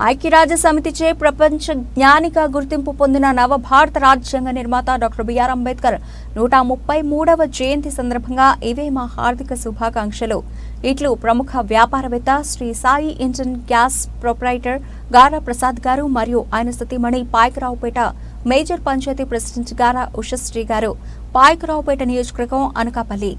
ఐక్యరాజ్య సమితిచే ప్రపంచ జ్ఞానిగా గుర్తింపు పొందిన నవభారత రాజ్యాంగ నిర్మాత డాక్టర్ బిఆర్ అంబేద్కర్ 133వ జయంతి సందర్భంగా ఇవే మా హార్దిక శుభాకాంక్షలు. ఇట్లు ప్రముఖ వ్యాపారవేత్త Shri Sai Indian gas proprietor గారా ప్రసాద్ గారు మరియు ఆయన సతీమణి పాయకరావుపేట మేజర్ పంచాయతీ ప్రెసిడెంట్ గారా ఉషశ్రీ గారు, పాయకరావుపేట నియోజకవర్గం అనకాపల్లి.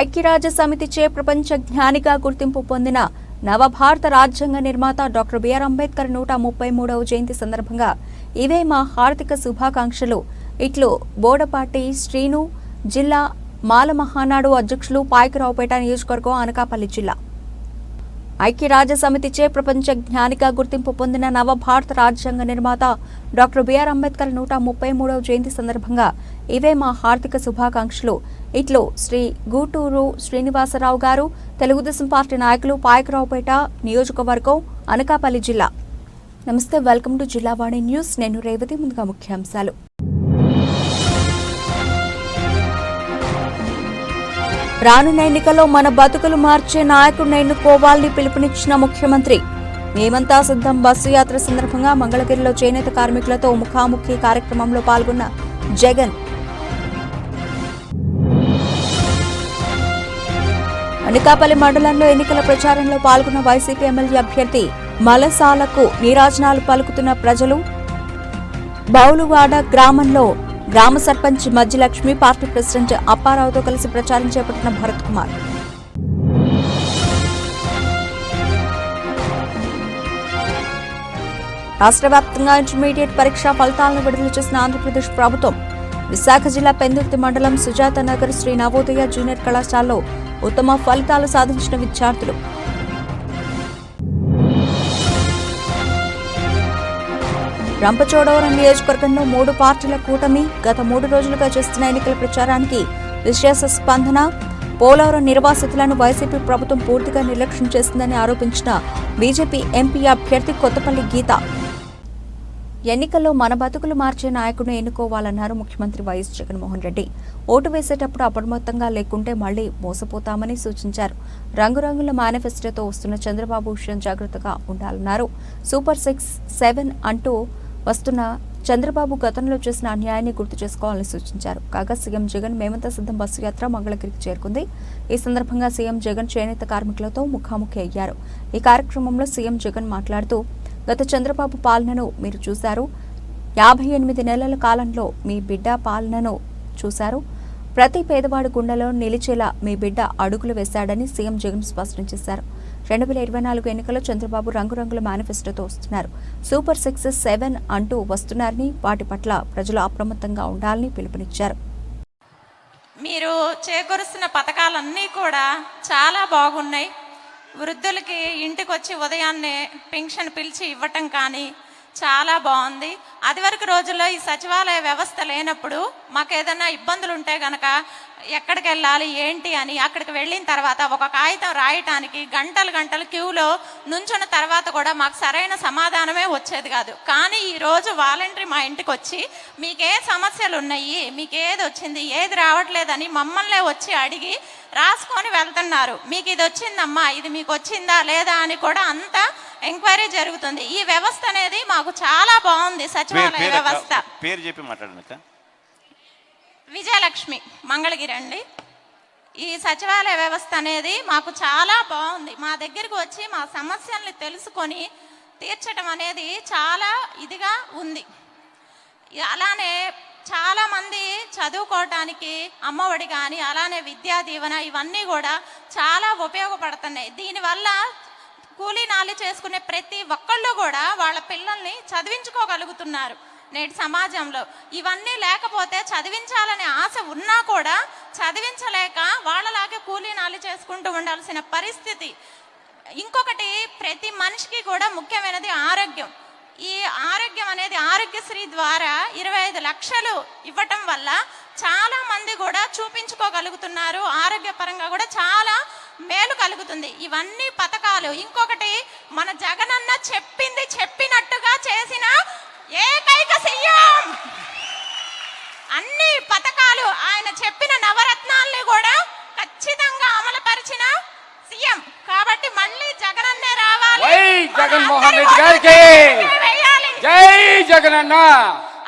ఐక్యరాజ్య సమితిచే ప్రపంచ జ్ఞానిగా గుర్తింపు పొందిన నవభారత రాజ్యాంగ నిర్మాత డాక్టర్ బిఆర్ అంబేద్కర్ 133వ జయంతి సందర్భంగా ఇవే మా హార్దిక శుభాకాంక్షలు. ఇట్లు బోడపాటి శ్రీను, జిల్లా మాల మహానాడు అధ్యక్షులు, పాయకరావుపేట నియోజకవర్గం అనకాపల్లి జిల్లా. ఐక్యరాజ్య సమితిచే ప్రపంచ జ్ఞానిగా గుర్తింపు పొందిన నవభారత రాజ్యాంగ నిర్మాత డాక్టర్ బిఆర్ అంబేద్కర్ 133వ జయంతి సందర్భంగా ఇవే మా హార్దిక శుభాకాంక్షలు. ఇట్లు శ్రీ గూటూరు శ్రీనివాసరావు గారు, తెలుగుదేశం పార్టీ నాయకులు, పాయకరావుపేట నియోజకవర్గం అనకాపల్లి జిల్లా. నమస్తే, వెల్కమ్ టు జిల్లావాణి న్యూస్. నేను రేవతి. ముందుగా ముఖ్యాంశాలు. రానున్న ఎన్నికల్లో మన బతుకులు మార్చే నాయకుడిని ఎన్నుకోవాలని పిలుపునిచ్చిన ముఖ్యమంత్రి. మేమంతా సిద్ధం బస్సు యాత్ర సందర్భంగా మంగళగిరిలో చేనేత కార్మికులతో ముఖాముఖి కార్యక్రమంలో పాల్గొన్న జగన్. అనకాపల్లి మండలంలో ఎన్నికల ప్రచారంలో పాల్గొన్న వైసీపీ ఎమ్మెల్యే అభ్యర్థి మలసాలకు నీరాజనాలు పలుకుతున్న ప్రజలు. బౌలువాడ గ్రామంలో గ్రామ సర్పంచ్ మధ్యలక్ష్మి, పార్టీ ప్రెసిడెంట్ అప్పారావుతో కలిసి ప్రచారం చేపట్టిన భరత్ కుమార్. రాష్ట్ర వ్యాప్తంగా ఇంటర్మీడియట్ పరీక్షా ఫలితాలను విడుదల చేసిన ఆంధ్రప్రదేశ్ ప్రభుత్వం. విశాఖ జిల్లా పెందుర్తి మండలం సుజాత నగర్ శ్రీ నవోదయ జూనియర్ కళాశాలలో ఉత్తమ ఫలితాలు సాధించిన విద్యార్థులు. రంపచోడవరం నియోజకవర్గంలో 3 పార్టీల కూటమి గత 3 రోజులుగా చేస్తున్న ఎన్నికల ప్రచారానికి విశేష స్పందన. పోలవరం నిర్వాసితులను వైసీపీ ప్రభుత్వం పూర్తిగా నిర్లక్ష్యం చేసిందని ఆరోపించిన బీజేపీ ఎంపీ అభ్యర్థి కొత్తపల్లి గీత. ఎన్నికల్లో మన బతుకులు మార్చే నాయకుడిని ఎన్నుకోవాలన్నారు ముఖ్యమంత్రి వైఎస్ జగన్మోహన్ రెడ్డి. ఓటు వేసేటప్పుడు అప్రమత్తంగా లేకుంటే మళ్లీ మోసపోతామని సూచించారు. రంగురంగుల మేనిఫెస్టోతో వస్తున్న చంద్రబాబు విషయం జాగ్రత్తగా ఉండాలన్నారు. సూపర్ 6, 7 అంటూ వస్తున్న చంద్రబాబు గతంలో చేసిన అన్యాయాన్ని గుర్తు చేసుకోవాలని సూచించారు. కాగా సీఎం జగన్ మేమంతా సిద్ధం బస్సు యాత్ర మంగళగిరికి చేరుకుంది. ఈ సందర్భంగా సీఎం జగన్ చేనేత కార్మికులతో ముఖాముఖి అయ్యారు. ఈ కార్యక్రమంలో సీఎం జగన్ మాట్లాడుతూ, గత చంద్రబాబు పాలనను మీరు చూశారు. 58 నెలల కాలంలో మీ బిడ్డ పాలనను చూశారు. ప్రతి పేదవాడి గుండెలో నిలిచేలా మీ బిడ్డ అడుగులు వేశాడని సీఎం జగన్ స్పష్టం చేశారు. 2024 ఎన్నికల్లో చంద్రబాబు రంగురంగుల మేనిఫెస్టోతో వస్తున్నారు. సూపర్ 6, 7 అంటూ వస్తున్నారని, వాటి పట్ల ప్రజలు అప్రమత్తంగా ఉండాలని పిలుపునిచ్చారు. మీరు చేకూరుస్తున్న పథకాలన్నీ కూడా చాలా బాగున్నాయి. వృద్ధులకి ఇంటికి వచ్చి ఉదయాన్నే పెన్షన్ పిలిచి ఇవ్వటం కానీ చాలా బాగుంది. అది వరకు రోజుల్లో ఈ సచివాలయ వ్యవస్థ లేనప్పుడు మాకు ఏదైనా ఇబ్బందులు ఉంటే కనుక ఎక్కడికి వెళ్ళాలి ఏంటి అని అక్కడికి వెళ్ళిన తర్వాత ఒక కాగితం రాయటానికి గంటలు క్యూలో నుంచున్న తర్వాత కూడా మాకు సరైన సమాధానమే వచ్చేది కాదు. కానీ ఈరోజు వాలంటరీ మా ఇంటికి వచ్చి మీకే సమస్యలు ఉన్నాయి, మీకు ఏది వచ్చింది, ఏది రావట్లేదని మమ్మల్నే వచ్చి అడిగి రాసుకొని వెళ్తున్నారు. మీకు ఇది వచ్చిందమ్మా, ఇది మీకు వచ్చిందా లేదా అని కూడా అంతా ఎంక్వైరీ జరుగుతుంది. ఈ వ్యవస్థ అనేది మాకు చాలా బాగుంది. సచివాలయ వ్యవస్థ. పేరు చెప్పి మాట్లాడండి. విజయలక్ష్మి, మంగళగిరి అండి. ఈ సచివాలయ వ్యవస్థ అనేది మాకు చాలా బాగుంది. మా దగ్గరికి వచ్చి మా సమస్యల్ని తెలుసుకొని తీర్చడం అనేది చాలా ఇదిగా ఉంది. అలానే చాలామంది చదువుకోవటానికి అమ్మఒడి కానీ అలానే విద్యా దీవెన ఇవన్నీ కూడా చాలా ఉపయోగపడుతున్నాయి. దీనివల్ల కూలీ నాలి చేసుకునే ప్రతి ఒక్కళ్ళు కూడా వాళ్ళ పిల్లల్ని చదివించుకోగలుగుతున్నారు నేటి సమాజంలో. ఇవన్నీ లేకపోతే చదివించాలనే ఆశ ఉన్నా కూడా చదివించలేక వాళ్ళలాగే కూలీ నాలి చేసుకుంటూ ఉండాల్సిన పరిస్థితి. ఇంకొకటి, ప్రతి మనిషికి కూడా ముఖ్యమైనది ఆరోగ్యం. ఈ ఆరోగ్యం అనేది ఆరోగ్యశ్రీ ద్వారా 25 లక్షలు ఇవ్వటం వల్ల చాలా మంది కూడా చూపించుకోగలుగుతున్నారు. ఆరోగ్యపరంగా కూడా చాలా మేలు కలుగుతుంది. ఇవన్నీ పథకాలు. ఇంకొకటి, మన జగనన్న చెప్పింది చెప్పినట్టుగా చేసిన ఏకైక సీఎం. అన్ని పథకాలు ఆయన చెప్పిన నవరత్నాల్ని కూడా ఖచ్చితంగా అమలుపరిచిన సీఎం. కాబట్టి మళ్ళీ జగనన్నే రావాలి. వేయాలి. జగన్మోహన్ రెడ్డి గారికి వేయాలి. జై జగనన్న.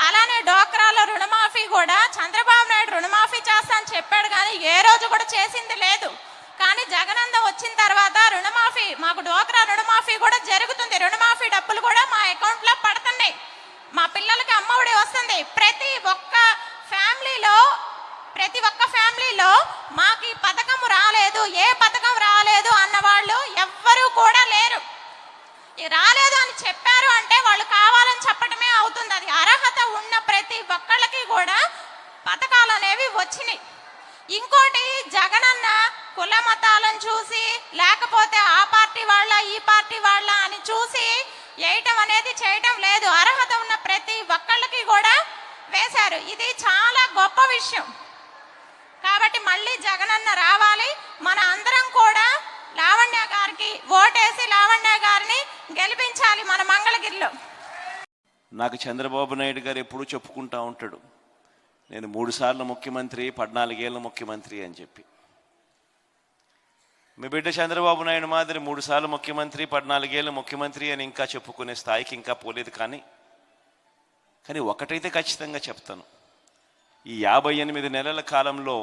అలానే డోక్రాలో రుణమాఫీ కూడా చంద్రబాబు నాయుడు రుణమాఫీ చేస్తా అని చెప్పాడు, కానీ ఏ రోజు కూడా చేసింది లేదు. కానీ జగనన్న వచ్చిన తర్వాత రుణమాఫీ, మాకు డోక్రా రుణమాఫీ కూడా జరుగుతుంది. రుణమాఫీ డబ్బులు కూడా మా అకౌంట్ లో పడుతున్నాయి. మా పిల్లలకి అమ్మఒడి వస్తుంది. ప్రతి ఒక్క ఫ్యామిలీలో మాకు ఈ పథకం రాలేదు, ఏ పథకం రాలేదు అన్న వాళ్ళు ఎవ్వరూ కూడా లేరు. రాలేదు అని చెప్పారు అంటే వాళ్ళు కావాలని చెప్పడమే అవుతుంది. అది అర్హత ఉన్న ప్రతి ఒక్కళ్ళకి కూడా పథకాలు అనేవి వచ్చినాయి. ఇంకోటి, జగనన్న కుల మతాలను చూసి లేకపోతే ఆ పార్టీ వాళ్ళ ఈ పార్టీ వాళ్ళ అని చూసి వేయటం అనేది చేయటం లేదు. అర్హత ఉన్న ప్రతి ఒక్కళ్ళకి కూడా వేశారు. ఇది చాలా గొప్ప విషయం. కాబట్టి మళ్ళీ జగనన్న రావాలి. మన అందరం కూడా లావణ్య గారికి ఓటేసి లావణ్య గారిని గెలిపించాలి మన మంగళగిరిలో. నాకు చంద్రబాబు నాయుడు గారు ఎప్పుడూ చెప్పుకుంటా ఉంటాడు, నేను 3 సార్లు ముఖ్యమంత్రి, 14 ఏళ్ళ ముఖ్యమంత్రి అని చెప్పి. మీ బిడ్డ చంద్రబాబు నాయుడు మాదిరి 3 సార్లు ముఖ్యమంత్రి, 14 ఏళ్ళ ముఖ్యమంత్రి అని ఇంకా చెప్పుకునే స్థాయికి ఇంకా పోలేదు. కానీ ఒకటైతే ఖచ్చితంగా చెప్తాను, ఈ 58 నెలల కాలంలో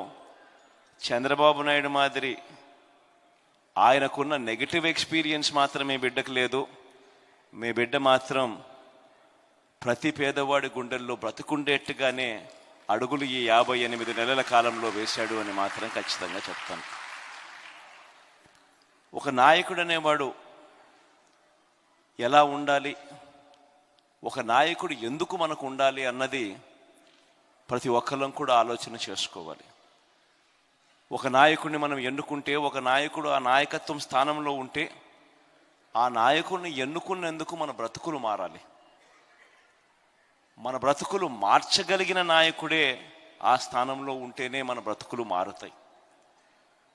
చంద్రబాబు నాయుడు మాదిరి ఆయనకున్న నెగిటివ్ ఎక్స్పీరియన్స్ మాత్రం మీ బిడ్డకు లేదు. మీ బిడ్డ మాత్రం ప్రతి పేదవాడి గుండెల్లో బ్రతుకుండేట్టుగానే అడుగులు ఈ 58 నెలల కాలంలో వేశాడు అని మాత్రం ఖచ్చితంగా చెప్తాను. ఒక నాయకుడు అనేవాడు ఎలా ఉండాలి, ఒక నాయకుడు ఎందుకు మనకు ఉండాలి అన్నది ప్రతి ఒక్కళ్ళం కూడా ఆలోచన చేసుకోవాలి. ఒక నాయకుడిని మనం ఎన్నుకుంటే, ఒక నాయకుడు ఆ నాయకత్వం స్థానంలో ఉంటే, ఆ నాయకుడిని ఎన్నుకున్నందుకు మన బ్రతుకులు మారాలి. మన బ్రతుకులు మార్చగలిగిన నాయకుడే ఆ స్థానంలో ఉంటేనే మన బ్రతుకులు మారుతాయి.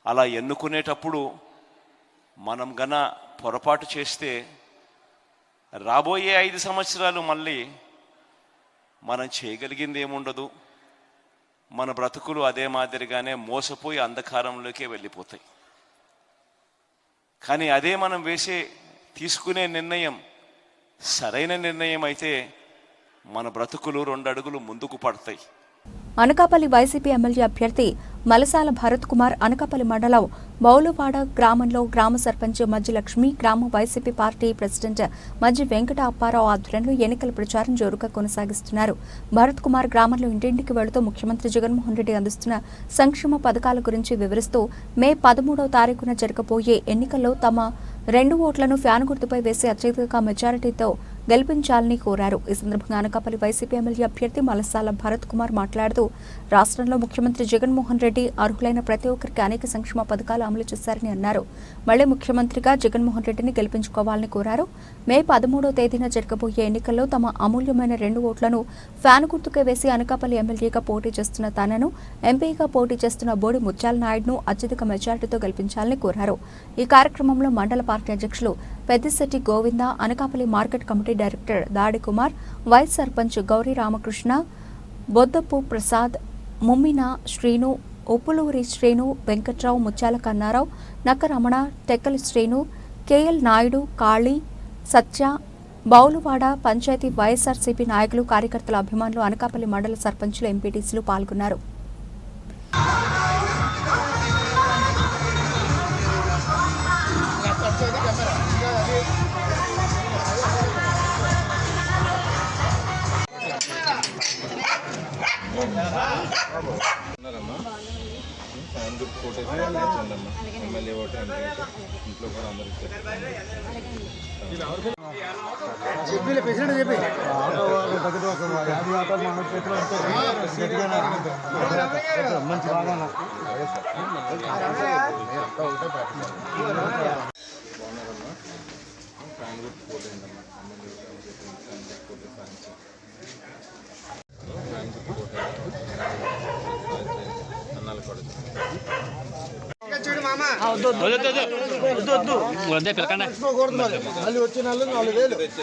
అలా ఎన్నుకునేటప్పుడు మనం గన పొరపాటు చేస్తే రాబోయే 5 సంవత్సరాలు మళ్ళీ మనం చేయగలిగింది ఏముండదు. మన బ్రతుకులు అదే మాదిరిగానే మోసపోయి అంధకారంలోకే వెళ్ళిపోతాయి. కానీ అదే మనం తీసుకునే నిర్ణయం సరైన నిర్ణయం అయితే మన బ్రతుకులు 2 అడుగులు ముందుకు పడతాయి. అనకాపల్లి వైసీపీ ఎమ్మెల్యే అభ్యర్థి మలసాల భరత్ కుమార్ అనకాపల్లి మండలం బౌలువాడ గ్రామంలో గ్రామ సర్పంచ్ మజ్జి లక్ష్మి, గ్రామ వైసీపీ పార్టీ ప్రెసిడెంట్ మజ్జి వెంకట అప్పారావు ఆధ్వర్యంలో ఎన్నికల ప్రచారం జోరుగా కొనసాగిస్తున్నారు. భరత్ కుమార్ గ్రామంలో ఇంటింటికి వెళుతూ ముఖ్యమంత్రి జగన్మోహన్ రెడ్డి అందిస్తున్న సంక్షేమ పథకాల గురించి వివరిస్తూ మే 13వ తారీఖున జరగబోయే ఎన్నికల్లో తమ 2 ఓట్లను ఫ్యాన్ గుర్తుపై వేసి అత్యధిక మెజారిటీతో గెలిపించాలని కోరారు. ఈ సందర్భంగా అనకాపల్లి వైసీపీ ఎమ్మెల్యే అభ్యర్థి మలసాల భరత్ కుమార్ మాట్లాడుతూ రాష్ట్రంలో ముఖ్యమంత్రి జగన్మోహన్ రెడ్డి అర్హులైన ప్రతి ఒక్కరికి అనేక సంక్షేమ పథకాలు అమలు చేశారని అన్నారు. మళ్లీ ముఖ్యమంత్రిగా జగన్మోహన్ రెడ్డిని గెలిపించుకోవాలని కోరారు. మే 13వ తేదీన జరగబోయే ఎన్నికల్లో తమ అమూల్యమైన 2 ఓట్లను ఫ్యాన్ గుర్తుకే వేసి అనకాపల్లి ఎమ్మెల్యేగా పోటీ చేస్తున్న తనను, ఎంపీగా పోటీ చేస్తున్న బోడి ముత్యాల నాయుడును అత్యధిక మెజారిటీతో గెలిపించాలని కోరారు. ఈ కార్యక్రమంలో మండల పార్టీ అధ్యక్షులు Peddisetti Govinda, Anakapalli market committee director దాడి కుమార్, వైస్ సర్పంచ్ గౌరీ రామకృష్ణ, బొద్దపు ప్రసాద్, ముమ్మిన శ్రీను, ఉప్పులూరి శ్రీను, వెంకట్రావు, ముత్యాల కన్నారావు, నక్క రమణ, టెక్కలి శ్రీను, కేఎల్ నాయుడు, కాళీ, సత్య, బౌలువాడ పంచాయతీ వైఎస్ఆర్సీపీ నాయకులు, కార్యకర్తల అభిమానులు, అనకాపల్లి మండల సర్పంచులు, ఎంపీటీసీలు పాల్గొన్నారు. ఫ్యాన్ గుర్తు కోటేసి ఎమ్మెల్యే ఓటు ఇంట్లో కూడా అందరూ ఫ్యాన్ గుర్తు కోటేయండి మళ్ళీ వచ్చిన 4,000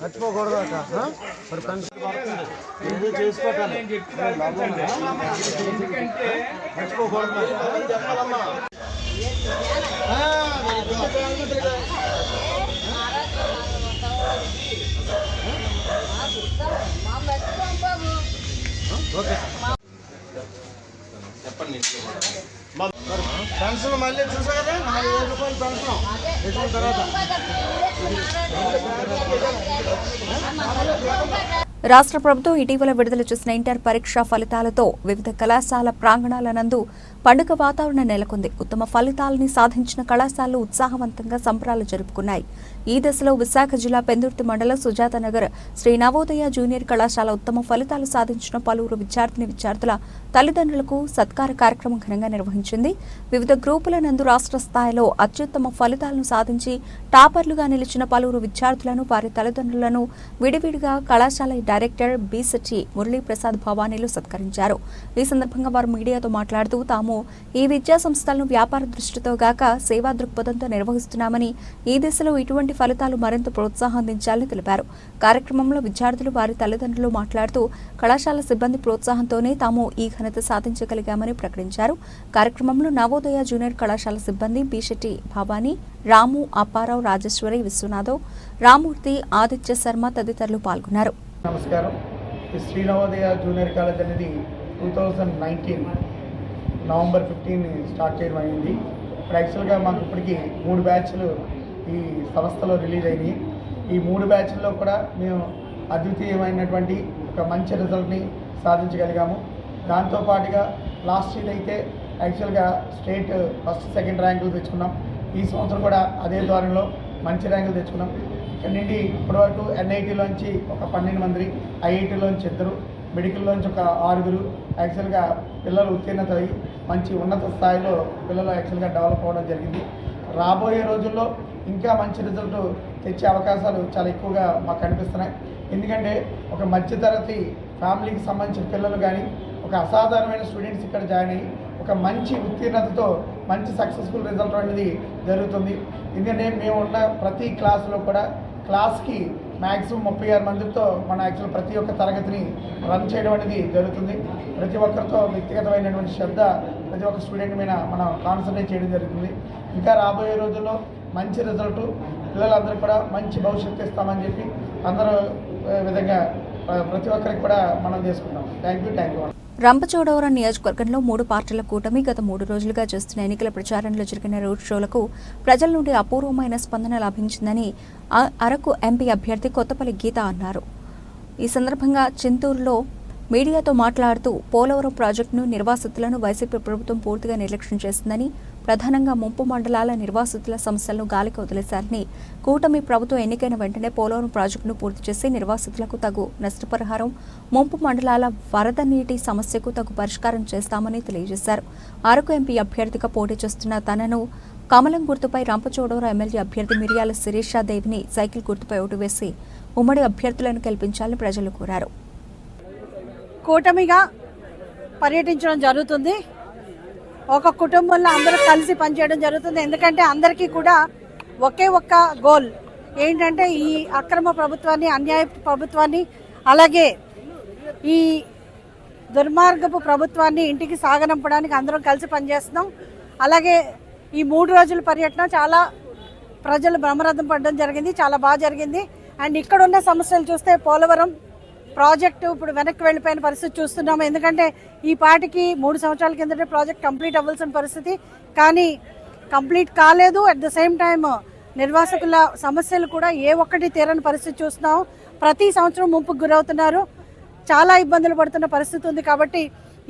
మర్చిపోకూడదు ఏదో చేసుకోవాలి మర్చిపోకూడదు చెప్పాలమ్మా. పెన్షన్ మళ్ళీ చూసా కదా 4,000 రూపాయలు పెన్షన్ వచ్చిన తర్వాత రాష్ట్ర ప్రభుత్వం ఇటీవల విడుదల చేసిన ఇంటర్ పరీక్షా ఫలితాలతో వివిధ కళాశాల ప్రాంగణాల నందు పండుగ వాతావరణం నెలకొంది. ఉత్తమ ఫలితాలని సాధించిన కళాశాలలు ఉత్సాహవంతంగా సంబరాలు జరుపుకున్నాయి. ఈ దశలో విశాఖ జిల్లా పెందుర్తి మండలం సుజాతనగర్ శ్రీ నవోదయ జూనియర్ కళాశాల ఉత్తమ ఫలితాలు సాధించిన పలువురు విద్యార్థుల తల్లిదండ్రులకు సత్కార కార్యక్రమం ఘనంగా నిర్వహించింది. వివిధ గ్రూపుల నందు రాష్ట్ర స్థాయిలో అత్యుత్తమ ఫలితాలను సాధించి టాపర్లుగా నిలిచిన పలువురు విద్యార్థులను వారి తల్లిదండ్రులను విడివిడిగా కళాశాల డైరెక్టర్ బీసెట్టి మురళీప్రసాద్ భవానీలు సత్కరించారు. ఈ సందర్భంగా వారు మీడియాతో మాట్లాడుతూ తాము ఈ విద్యా సంస్థలను వ్యాపార దృష్టితో గాక సేవా దృక్పథంతో నిర్వహిస్తున్నామని, ఈ దిశలో ఇటువంటి ఫలితాలు మరింత ప్రోత్సాహందించాలని తెలిపారు. కార్యక్రమంలో విద్యార్థులు వారి తల్లిదండ్రులు మాట్లాడుతూ కళాశాల సిబ్బంది ప్రోత్సాహంతోనే తాము ఈ ఘనత సాధించగలిగామని ప్రకటించారు. కార్యక్రమంలో నవోదయ జూనియర్ కళాశాల సిబ్బంది బీశెట్టి భవానీ, రాము, అప్పారావు, రాజేశ్వరి, విశ్వనాథవ్, రామూర్తి, ఆదిత్య శర్మ తదితరులు పాల్గొన్నారు. నమస్కారం. ఈ శ్రీ నవోదయ జూనియర్ కాలేజ్ అనేది 2019 నవంబర్ 15 స్టార్ట్ చేయడం అయింది. ఇప్పుడు యాక్చువల్గా మాకు ఇప్పటికీ 3 బ్యాచ్లు ఈ సంస్థలో రిలీజ్ అయినాయి. ఈ 3 బ్యాచ్ల్లో కూడా మేము అద్వితీయమైనటువంటి ఒక మంచి రిజల్ట్ని సాధించగలిగాము. దాంతోపాటుగా లాస్ట్ ఇయర్ అయితే యాక్చువల్గా స్టేట్ ఫస్ట్, సెకండ్ ర్యాంకులు తెచ్చుకున్నాం. ఈ సంవత్సరం కూడా అదే ద్వారంలో మంచి ర్యాంకులు తెచ్చుకున్నాం. ఇక్కడ నుండి ఇప్పటివరకు ఎన్ఐటీలోంచి ఒక 12 మంది, ఐఐటీలోంచి 2, మెడికల్లోంచి ఒక 6 యాక్చువల్గా పిల్లలు ఉత్తీర్ణత అయ్యి మంచి ఉన్నత స్థాయిలో పిల్లలు యాక్చువల్గా డెవలప్ అవ్వడం జరిగింది. రాబోయే రోజుల్లో ఇంకా మంచి రిజల్ట్ తెచ్చే అవకాశాలు చాలా ఎక్కువగా మాకు కనిపిస్తున్నాయి. ఎందుకంటే ఒక మధ్యతరగతి ఫ్యామిలీకి సంబంధించిన పిల్లలు కానీ, ఒక అసాధారణమైన స్టూడెంట్స్ ఇక్కడ జాయిన్ అయ్యి ఒక మంచి ఉత్తీర్ణతతో మంచి సక్సెస్ఫుల్ రిజల్ట్ అనేది జరుగుతుంది. ఎందుకంటే మేము ఉన్న ప్రతి క్లాసులో కూడా క్లాస్కి మ్యాక్సిమం 36 మందితో మన యాక్చువల్ ప్రతి ఒక్క తరగతిని రన్ చేయడం అనేది జరుగుతుంది. ప్రతి ఒక్కరితో వ్యక్తిగతమైనటువంటి శ్రద్ధ ప్రతి ఒక్క స్టూడెంట్ మీద మనం కాన్సన్ట్రేట్ చేయడం జరుగుతుంది. ఇంకా రాబోయే రోజుల్లో మంచి రిజల్ట్, పిల్లలందరూ కూడా మంచి భవిష్యత్తు ఇస్తామని చెప్పి అందరూ విధంగా ప్రతి ఒక్కరికి కూడా మనం చేసుకుంటాం. Thank you. రంపచోడవరం నియోజకవర్గంలో 3 పార్టీల కూటమి గత 3 రోజులుగా చేస్తున్న ఎన్నికల ప్రచారంలో జరిగిన రోడ్ షోలకు ప్రజల నుండి అపూర్వమైన స్పందన లభించిందని అరకు ఎంపీ అభ్యర్థి కొత్తపల్లి గీత అన్నారు. ఈ సందర్భంగా చింతూరులో మీడియాతో మాట్లాడుతూ పోలవరం ప్రాజెక్టును నిర్వాసితులను వైసీపీ ప్రభుత్వం పూర్తిగా నిర్లక్ష్యం చేసిందని, ప్రధానంగా ముంపు మండలాల నిర్వాసితుల సమస్యలను గాలికి వదిలేశారని, కూటమి ప్రభుత్వం ఎన్నికైన వెంటనే పోలవరం ప్రాజెక్టును పూర్తి చేసి నిర్వాసితులకు తగు నష్టపరిహారం, ముంపు మండలాల వరద నీటి సమస్యకు తగు పరిష్కారం చేస్తామని తెలియజేశారు. అరకు ఎంపీ అభ్యర్థిగా పోటీ చేస్తున్న తనను కమలం గుర్తుపై రంపచోడవరం ఎమ్మెల్యే అభ్యర్థి మిరియాల శిరీషాదేవిని సైకిల్ గుర్తుపై ఓటు వేసి ఉమ్మడి అభ్యర్థులను గెలిపించాలని ప్రజలు కోరారు. కూటమిగా పర్యటించడం జరుగుతుంది. ఒక కుటుంబంలో అందరూ కలిసి పనిచేయడం జరుగుతుంది. ఎందుకంటే అందరికీ కూడా ఒకే ఒక్క గోల్ ఏంటంటే ఈ అక్రమ ప్రభుత్వాన్ని, అన్యాయ ప్రభుత్వాన్ని, అలాగే ఈ దుర్మార్గపు ప్రభుత్వాన్ని ఇంటికి సాగనంపడానికి అందరం కలిసి పనిచేస్తున్నాం. అలాగే ఈ 3 రోజుల పర్యటన చాలా ప్రజలు బ్రహ్మరథం పడడం జరిగింది. చాలా బాగా జరిగింది. అండ్ ఇక్కడ ఉన్న సమస్యలు చూస్తే పోలవరం ప్రాజెక్టు ఇప్పుడు వెనక్కి వెళ్ళిపోయిన పరిస్థితి చూస్తున్నాము. ఎందుకంటే ఈ పాటికి 3 సంవత్సరాల కిందటే ప్రాజెక్ట్ కంప్లీట్ అవ్వాల్సిన పరిస్థితి, కానీ కంప్లీట్ కాలేదు. అట్ ద సేమ్ టైం నిర్వాసితుల సమస్యలు కూడా ఏ ఒక్కటి తీరని పరిస్థితి చూస్తున్నాము. ప్రతి సంవత్సరం ముంపుకు గురవుతున్నారు, చాలా ఇబ్బందులు పడుతున్న పరిస్థితి ఉంది. కాబట్టి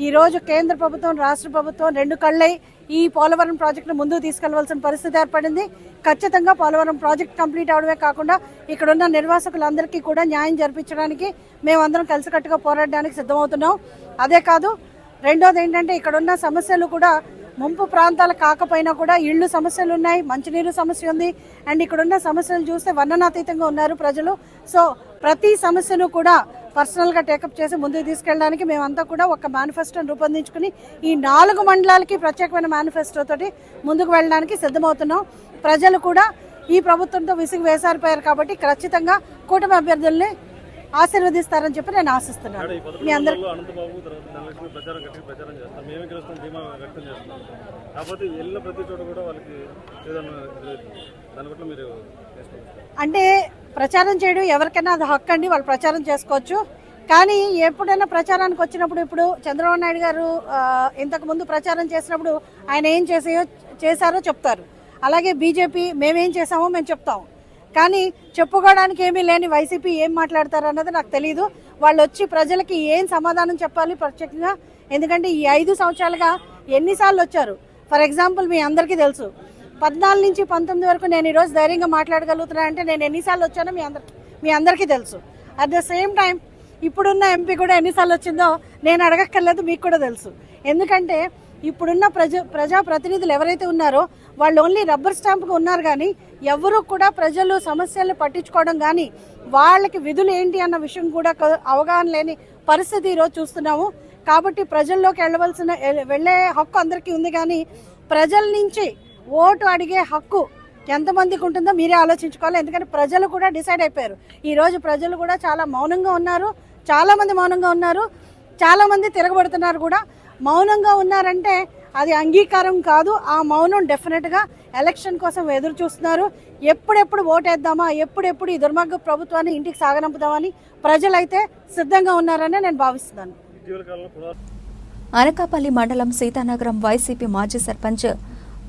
ఈరోజు కేంద్ర ప్రభుత్వం, రాష్ట్ర ప్రభుత్వం 2 కళ్ళై ఈ పోలవరం ప్రాజెక్టును ముందుకు తీసుకెళ్లవలసిన పరిస్థితి ఏర్పడింది. ఖచ్చితంగా పోలవరం ప్రాజెక్ట్ కంప్లీట్ అవడమే కాకుండా ఇక్కడున్న నిర్వాసితులందరికీ కూడా న్యాయం జరిపించడానికి మేమందరం కలిసికట్టుగా పోరాడడానికి సిద్ధమవుతున్నాం. అదే కాదు, రెండోది ఏంటంటే ఇక్కడున్న సమస్యలు కూడా ముంపు ప్రాంతాలు కాకపోయినా కూడా ఇళ్ళు సమస్యలు ఉన్నాయి, మంచినీరు సమస్య ఉంది. అండ్ ఇక్కడున్న సమస్యలు చూస్తే వర్ణనాతీతంగా ఉన్నారు ప్రజలు. సో ప్రతి సమస్యను కూడా పర్సనల్గా టేకప్ చేసి ముందుకు తీసుకెళ్ళడానికి మేమంతా కూడా ఒక మేనిఫెస్టోని రూపొందించుకుని ఈ 4 మండలాలకి ప్రత్యేకమైన మేనిఫెస్టో తోటి ముందుకు వెళ్ళడానికి సిద్ధమవుతున్నాం. ప్రజలు కూడా ఈ ప్రభుత్వంతో విసిగి వేసారిపోయారు. కాబట్టి ఖచ్చితంగా కూటమి అభ్యర్థుల్ని ఆశీర్వదిస్తారని చెప్పి నేను ఆశిస్తున్నాను. మీ అందరికీ అంటే ప్రచారం చేయడం ఎవరికైనా అది హక్కు అండి, వాళ్ళు ప్రచారం చేసుకోవచ్చు. కానీ ఎప్పుడైనా ప్రచారానికి వచ్చినప్పుడు, ఇప్పుడు చంద్రబాబు నాయుడు గారు ఇంతకు ముందు ప్రచారం చేసినప్పుడు ఆయన ఏం చేశారో చెప్తారు. అలాగే బీజేపీ మేమేం చేసామో మేము చెప్తాం. కానీ చెప్పుకోవడానికి ఏమీ లేని వైసీపీ ఏం మాట్లాడతారు అన్నది నాకు తెలియదు. వాళ్ళు వచ్చి ప్రజలకి ఏం సమాధానం చెప్పాలి ప్రత్యేకంగా, ఎందుకంటే ఈ 5 సంవత్సరాలుగా ఎన్నిసార్లు వచ్చారు. ఫర్ ఎగ్జాంపుల్ మీ అందరికీ తెలుసు, 14 నుంచి 19 వరకు నేను ఈరోజు ధైర్యంగా మాట్లాడగలుగుతున్నా అంటే నేను ఎన్నిసార్లు వచ్చానో మీ అందరికీ తెలుసు. అట్ ద సేమ్ టైం ఇప్పుడున్న ఎంపీ కూడా ఎన్నిసార్లు వచ్చిందో నేను అడగక్కర్లేదు, మీకు కూడా తెలుసు. ఎందుకంటే ఇప్పుడున్న ప్రజాప్రతినిధులు ఎవరైతే ఉన్నారో వాళ్ళు ఓన్లీ రబ్బర్ స్టాంప్గా ఉన్నారు. కానీ ఎవరు కూడా ప్రజలు సమస్యలను పట్టించుకోవడం కానీ వాళ్ళకి విధులు ఏంటి అన్న విషయం కూడా అవగాహన లేని పరిస్థితి ఈరోజు చూస్తున్నాము. కాబట్టి ప్రజల్లోకి వెళ్ళే హక్కు అందరికీ ఉంది. కానీ ప్రజల నుంచి ఓటు అడిగే హక్కు ఎంతమందికి ఉంటుందో మీరే ఆలోచించుకోవాలి. ఎందుకంటే ప్రజలు కూడా డిసైడ్ అయిపోయారు. ఈరోజు ప్రజలు కూడా చాలా మౌనంగా ఉన్నారు, చాలామంది మౌనంగా ఉన్నారు, చాలామంది తిరగబడుతున్నారు కూడా. మౌనంగా ఉన్నారంటే అది అంగీకారం కాదు. ఆ మౌనం డెఫినెట్గా ఎలక్షన్ కోసం ఎదురు చూస్తున్నారు. ఎప్పుడెప్పుడు ఓటేద్దామా, ఎప్పుడెప్పుడు ఈ దుర్మార్గ ప్రభుత్వాన్ని ఇంటికి సాగనంపుదామని ప్రజలైతే సిద్ధంగా ఉన్నారని నేను భావిస్తున్నాను. అనకాపల్లి మండలం సీతానగరం వైసీపీ మాజీ సర్పంచ్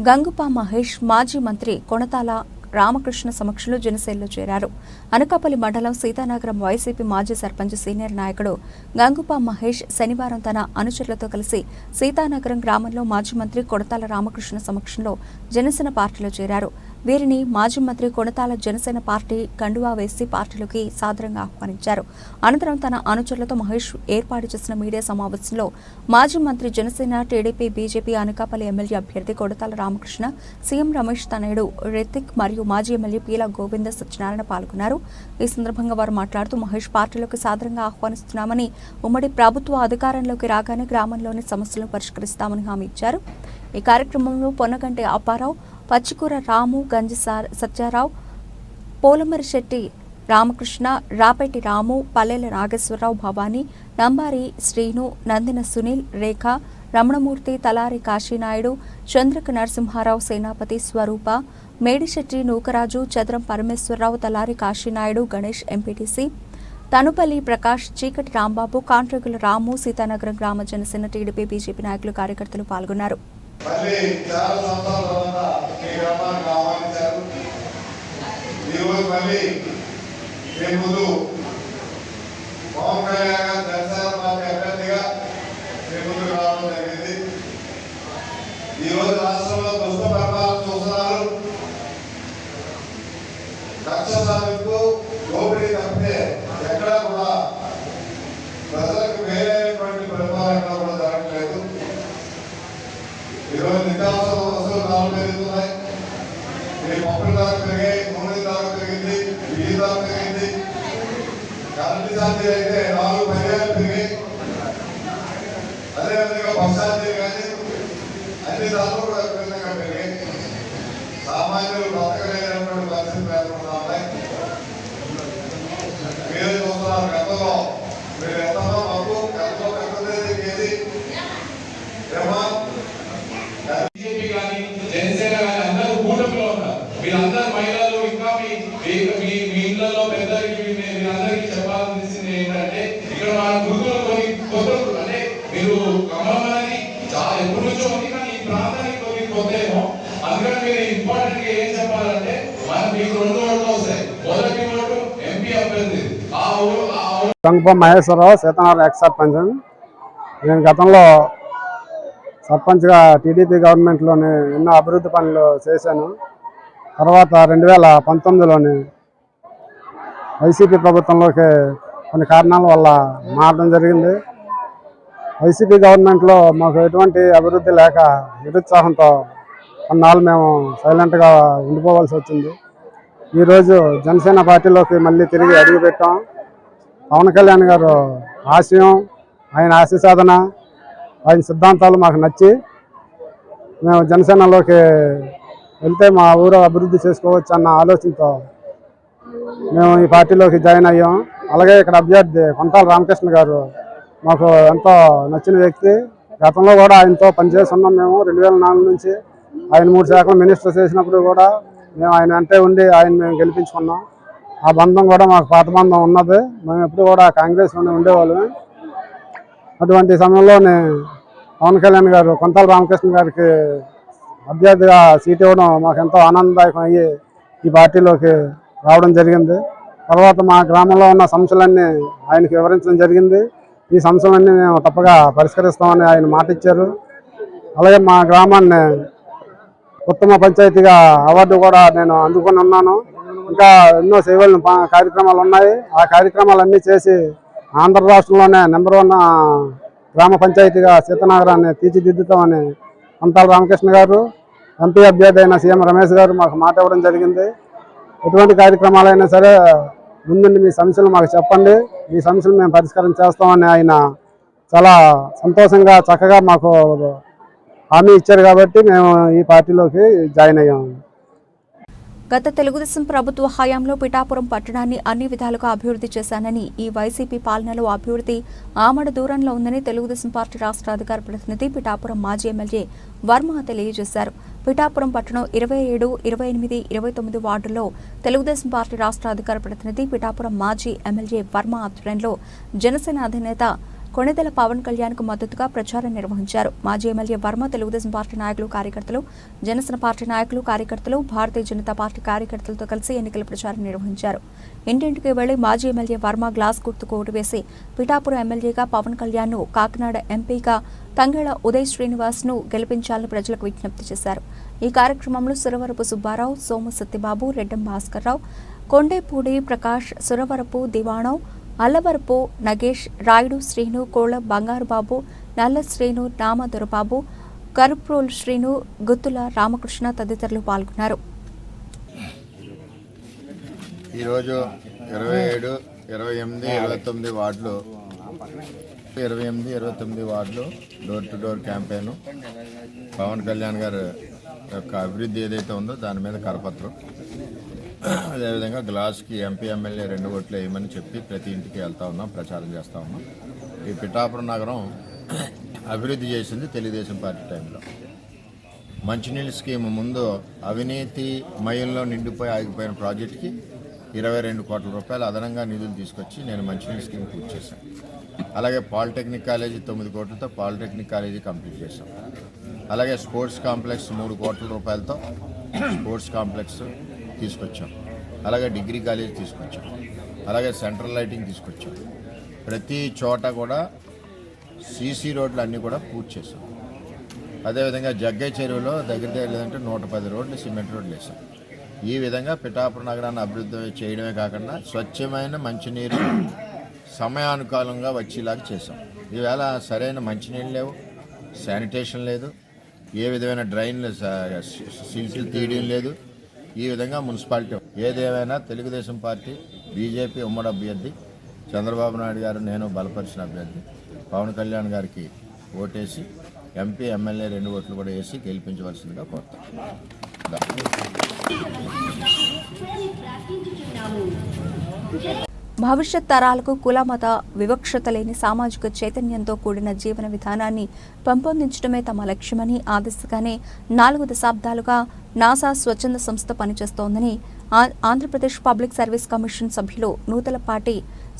గంగుపా మహేష్ మాజీ మంత్రి కొణతాల రామకృష్ణ సమక్షంలో జనసేనలో చేరారు. అనకాపల్లి మండలం సీతానగరం వైసీపీ మాజీ సర్పంచ్ సీనియర్ నాయకుడు గంగుపా మహేష్ శనివారం తన అనుచరులతో కలిసి సీతానగరం గ్రామంలో మాజీ మంత్రి కొణతాల రామకృష్ణ సమక్షంలో జనసేన పార్టీలో చేరారు. వీరిని మాజీ మంత్రి కొణతాల జనసేన పార్టీ కండువా వేసి పార్టీలోకి సాదరంగా ఆహ్వానించారు. అనంతరం తన అనుచరులతో మహేష్ ఏర్పాటు చేసిన మీడియా సమావేశంలో మాజీ మంత్రి Janasena, TDP, BJP Anakapalli MLA అభ్యర్థి కొణతాల రామకృష్ణ, సీఎం రమేష్ తనయుడు రితిక్ మరియు మాజీ ఎమ్మెల్యే పీల గోవింద సత్యనారాయణ పాల్గొన్నారు. ఈ సందర్భంగా వారు మాట్లాడుతూ మహేష్ పార్టీలోకి సాదరంగా ఆహ్వానిస్తున్నామని, ఉమ్మడి ప్రభుత్వ అధికారంలోకి రాగానే గ్రామంలోని సమస్యలను పరిష్కరిస్తామని హామీ ఇచ్చారు. ఈ కార్యక్రమంలో పొన్నగంటి అప్పారావు, పచ్చికూర రాము, గంజి సత్యారావు, పోలమరిశెట్టి రామకృష్ణ, రాపేటి రాము, పల్లెల నాగేశ్వరరావు, భవానీ, నంబారి శ్రీను, నందిన సునీల్, రేఖ, రమణమూర్తి, తలారి కాశీనాయుడు, చంద్రక నరసింహారావు, సేనాపతి, స్వరూప, మేడిశెట్టి నూకరాజు, చదరం పరమేశ్వరరావు, తలారి కాశీనాయుడు, గణేష్, ఎంపీటీసీ తనుపల్లి ప్రకాష్, చీకటి రాంబాబు, కాంట్రేగుల రాము, సీతానగరం గ్రామ జనసేన, టీడీపీ, బీజేపీ నాయకులు, కార్యకర్తలు పాల్గొన్నారు. మళ్ళీ చాలా సంవత్సరాల తర్వాత మీ గ్రామానికి ఆహ్వానించారు. ఈరోజు మళ్ళీ మీ ముందు పవన్ కళ్యాణ్ గారు జనసేన పార్టీ అభ్యర్థిగా మీ ముందు రావడం జరిగింది. ఈరోజు రాష్ట్రంలో దుష్ట పరిపాలన చూస్తున్నారు. కక్ష సాధింపు, దోపిడీ తప్పితే ఎక్కడా కూడా ప్రజలకు వేరేటువంటి పరిపాలన కూడా జరగట్లేదు. ఈరోజు నిత్యావసర వస్తువులు ధరలు పెరుగుతున్నాయి. మీ పప్పుల ధర పెరిగాయి, నూనె ధర పెరిగింది, బియ్యం ధర పెరిగింది, కరెంటు ఛార్జీలు అయితే 4-10 పెరిగాయి. అదేవిధంగా బస్ ఛార్జీలు కానీ అన్ని ధరలు కూడా విపరీతంగా పెరిగాయి. సామాన్యులు బతకలేనటువంటి పరిస్థితులు ఏర్పడుతూ ఉన్నాయి. మీరు చూస్తున్నారు, గతంలో మీరు ఎంతలో మాకు ఎంతో పెద్దది బీజేపీ కానీ జనసేన కానీ అందరూ కూటమిలో ఉన్నారు. మీరందరూ మహిళలు, ఇంకా మీ ఇళ్లలో పెద్దలకి మీరందరికీ చెప్పాల్సింది ఏంటంటే, ఇక్కడ మన గుర్తులు కొన్ని కొత్త అంటే మీరు కమలం అనేది చాలా ఎప్పటి నుంచో ఉంది, కానీ ఈ ప్రాంతానికి కొన్ని కొత్తేమో. అందుకని మీరు ఇంపార్టెంట్ గా ఏం చెప్పాలంటే, మీకు 2 ఓట్లు వస్తాయి. మొదటి ఓటు ఎంపీ అభ్యర్థి. గంగుపా మహేశ్వరరావు, సీతానగరం ఎక్స్ సర్పంచ్. నేను గతంలో సర్పంచ్గా టీడీపీ గవర్నమెంట్లోని ఎన్నో అభివృద్ధి పనులు చేశాను. తర్వాత 2019లోని వైసీపీ ప్రభుత్వంలోకి కొన్ని కారణాల వల్ల మారడం జరిగింది. వైసీపీ గవర్నమెంట్లో మాకు ఎటువంటి అభివృద్ధి లేక నిరుత్సాహంతో కొన్నాళ్ళు మేము సైలెంట్గా ఉండిపోవాల్సి వచ్చింది. ఈరోజు జనసేన పార్టీలోకి మళ్ళీ తిరిగి అడుగుపెట్టాం. పవన్ కళ్యాణ్ గారు ఆశయం, ఆయన ఆశయ సాధన, ఆయన సిద్ధాంతాలు మాకు నచ్చి మేము జనసేనలోకి వెళ్తే మా ఊరు అభివృద్ధి చేసుకోవచ్చు అన్న ఆలోచనతో మేము ఈ పార్టీలోకి జాయిన్ అయ్యాం. అలాగే ఇక్కడ అభ్యర్థి కొంతాల రామకృష్ణ గారు మాకు ఎంతో నచ్చిన వ్యక్తి. గతంలో కూడా ఆయనతో పనిచేస్తున్నాం. మేము 2004 నుంచి ఆయన 3 శాఖలు మినిస్టర్ చేసినప్పుడు కూడా మేము ఆయన అంటే ఉండి మేము గెలిపించుకున్నాం. ఆ బంధం కూడా మాకు పాత బంధం ఉన్నది. మేము ఎప్పుడు కూడా కాంగ్రెస్లోనే ఉండేవాళ్ళమే. అటువంటి సమయంలోనే పవన్ కళ్యాణ్ గారు కొంతాల రామకృష్ణ గారికి అభ్యర్థిగా సీట్ ఇవ్వడం మాకు ఎంతో ఆనందదాయకం అయ్యి ఈ పార్టీలోకి రావడం జరిగింది. తర్వాత మా గ్రామంలో ఉన్న సమస్యలన్నీ ఆయనకి వివరించడం జరిగింది. ఈ సమస్యలన్నీ మేము తప్పగా పరిష్కరిస్తామని ఆయన మాట ఇచ్చారు. అలాగే మా గ్రామాన్ని ఉత్తమ పంచాయతీగా అవార్డు కూడా నేను అందుకుని ఉన్నాను. ఇంకా ఎన్నో సేవలు కార్యక్రమాలు ఉన్నాయి. ఆ కార్యక్రమాలన్నీ చేసి ఆంధ్ర రాష్ట్రంలోనే నెంబర్ 1 గ్రామ పంచాయతీగా సీతనగరాన్ని తీర్చిదిద్దుతామని కొంతాల రామకృష్ణ గారు, ఎంపీ అభ్యర్థి అయిన సీఎం రమేష్ గారు మాకు మాట ఇవ్వడం జరిగింది. ఎటువంటి కార్యక్రమాలైనా సరే ముందుండి మీ సమస్యలు మాకు చెప్పండి, మీ సమస్యలు మేము పరిష్కారం చేస్తామని ఆయన చాలా సంతోషంగా చక్కగా మాకు హామీ ఇచ్చారు. కాబట్టి మేము ఈ పార్టీలోకి జాయిన్ అయ్యాము. గత తెలుగుదేశం ప్రభుత్వ హయాంలో పిఠాపురం పట్టణాన్ని అన్ని విధాలుగా అభివృద్ధి చేశానని, ఈ వైసీపీ పాలనలో అభివృద్ధి ఆమడ దూరంలో ఉందని తెలుగుదేశం పార్టీ రాష్ట్ర అధికార ప్రతినిధి పిఠాపురం మాజీ ఎమ్మెల్యే వర్మ తెలియజేశారు. పిఠాపురం పట్టణం 27, 28, 29 వార్డుల్లో తెలుగుదేశం పార్టీ రాష్ట్ర అధికార ప్రతినిధి పిఠాపురం మాజీ ఎమ్మెల్యే వర్మ ఆధ్వర్యంలో జనసేన అధినేత కొణిదెల పవన్ కళ్యాణ్ కు మద్దతుగా ప్రచారం నిర్వహించారు. మాజీ ఎమ్మెల్యే వర్మ తెలుగుదేశం పార్టీ నాయకులు, కార్యకర్తలు, జనసేన పార్టీ నాయకులు, కార్యకర్తలు, భారతీయ జనతా పార్టీ కార్యకర్తలతో కలిసి ఎన్నికల ప్రచారం నిర్వహించారు. ఇంటింటికి వెళ్లి మాజీ ఎమ్మెల్యే వర్మ గ్లాస్ గుర్తుకు ఓటు వేసి పిఠాపురం ఎమ్మెల్యేగా పవన్ కళ్యాణ్ ను, కాకినాడ ఎంపీగా తంగెళ్ల ఉదయ్ శ్రీనివాస్ ను గెలిపించాలని ప్రజలకు విజ్ఞప్తి చేశారు. ఈ కార్యక్రమంలో సురవరపు సుబ్బారావు, సోము సత్యబాబు, రెడ్డం భాస్కర్రావు, కొండేపూడి ప్రకాష్, సురవరపు దివాణం, అల్లవరపు నగేష్, రాయుడు శ్రీను, కోళ్ల బంగారుబాబు, నల్ల శ్రీను, నామ దొరబాబు, కరుప్రోల్ శ్రీను, గుత్తుల రామకృష్ణ తదితరులు పాల్గొన్నారు. ఈరోజు 27, 28, 29 వార్డులు 28, 29 వార్డులు door to door campaign. Pavan Kalyan గారు యొక్క అభివృద్ధి ఏదైతే ఉందో దాని మీద కరపత్రం, అదేవిధంగా గ్లాస్కి ఎంపీ ఎమ్మెల్యే 2 ఓట్లు వేయమని చెప్పి ప్రతి ఇంటికి వెళ్తా ఉన్నాం, ప్రచారం చేస్తూ ఉన్నాం. ఈ పిఠాపురం నగరం అభివృద్ధి చేసింది తెలుగుదేశం పార్టీ టైంలో. మంచినీళ్ళ స్కీమ్ ముందు అవినీతి మయంలో నిండిపోయి ఆగిపోయిన ప్రాజెక్టుకి 22 కోట్ల రూపాయలు అదనంగా నిధులు తీసుకొచ్చి నేను మంచినీళ్ళ స్కీమ్ పూర్తి చేశాను. అలాగే పాలిటెక్నిక్ కాలేజీ 9 కోట్లతో పాలిటెక్నిక్ కాలేజీ కంప్లీట్ చేశాం. అలాగే స్పోర్ట్స్ కాంప్లెక్స్ 3 కోట్ల రూపాయలతో స్పోర్ట్స్ కాంప్లెక్స్ తీసుకొచ్చాం. అలాగే డిగ్రీ కాలేజ్ తీసుకొచ్చాం. అలాగే సెంట్రల్ లైటింగ్ తీసుకొచ్చాం. ప్రతి చోట కూడా సీసీ రోడ్లు అన్నీ కూడా పూర్తి చేశాం. అదేవిధంగా జగ్గయ్య చెరువులో దగ్గర లేదంటే 110 రోడ్లు సిమెంట్ రోడ్లు వేసాం. ఈ విధంగా పిఠాపురం నగరాన్ని అభివృద్ధి చేయడమే కాకుండా స్వచ్ఛమైన మంచినీరు సమయానుకూలంగా వచ్చేలాగా చేసాం. ఈవేళ సరైన మంచినీళ్ళు లేవు, శానిటేషన్ లేదు, ఏ విధమైన డ్రైన్లు సిల్ట్లు తీయడం లేదు. ఈ విధంగా మున్సిపాలిటీ ఏదేమైనా తెలుగుదేశం పార్టీ, బీజేపీ ఉమ్మడి అభ్యర్థి చంద్రబాబు నాయుడు గారు, నేను బలపరిచిన అభ్యర్థి పవన్ కళ్యాణ్ గారికి ఓటేసి ఎంపీ ఎమ్మెల్యే 2 ఓట్లు కూడా వేసి గెలిపించవలసిందిగా కోరుతాం. భవిష్యత్ తరాలకు కుల మత వివక్షత లేని సామాజిక చైతన్యంతో కూడిన జీవన విధానాన్ని పెంపొందించడమే తమ లక్ష్యమని, ఆ దిశగానే 4 దశాబ్దాలుగా నాసా స్వచ్ఛంద సంస్థ పనిచేస్తోందని ఆంధ్రప్రదేశ్ పబ్లిక్ సర్వీస్ కమిషన్ సభ్యులు నూతలపాటి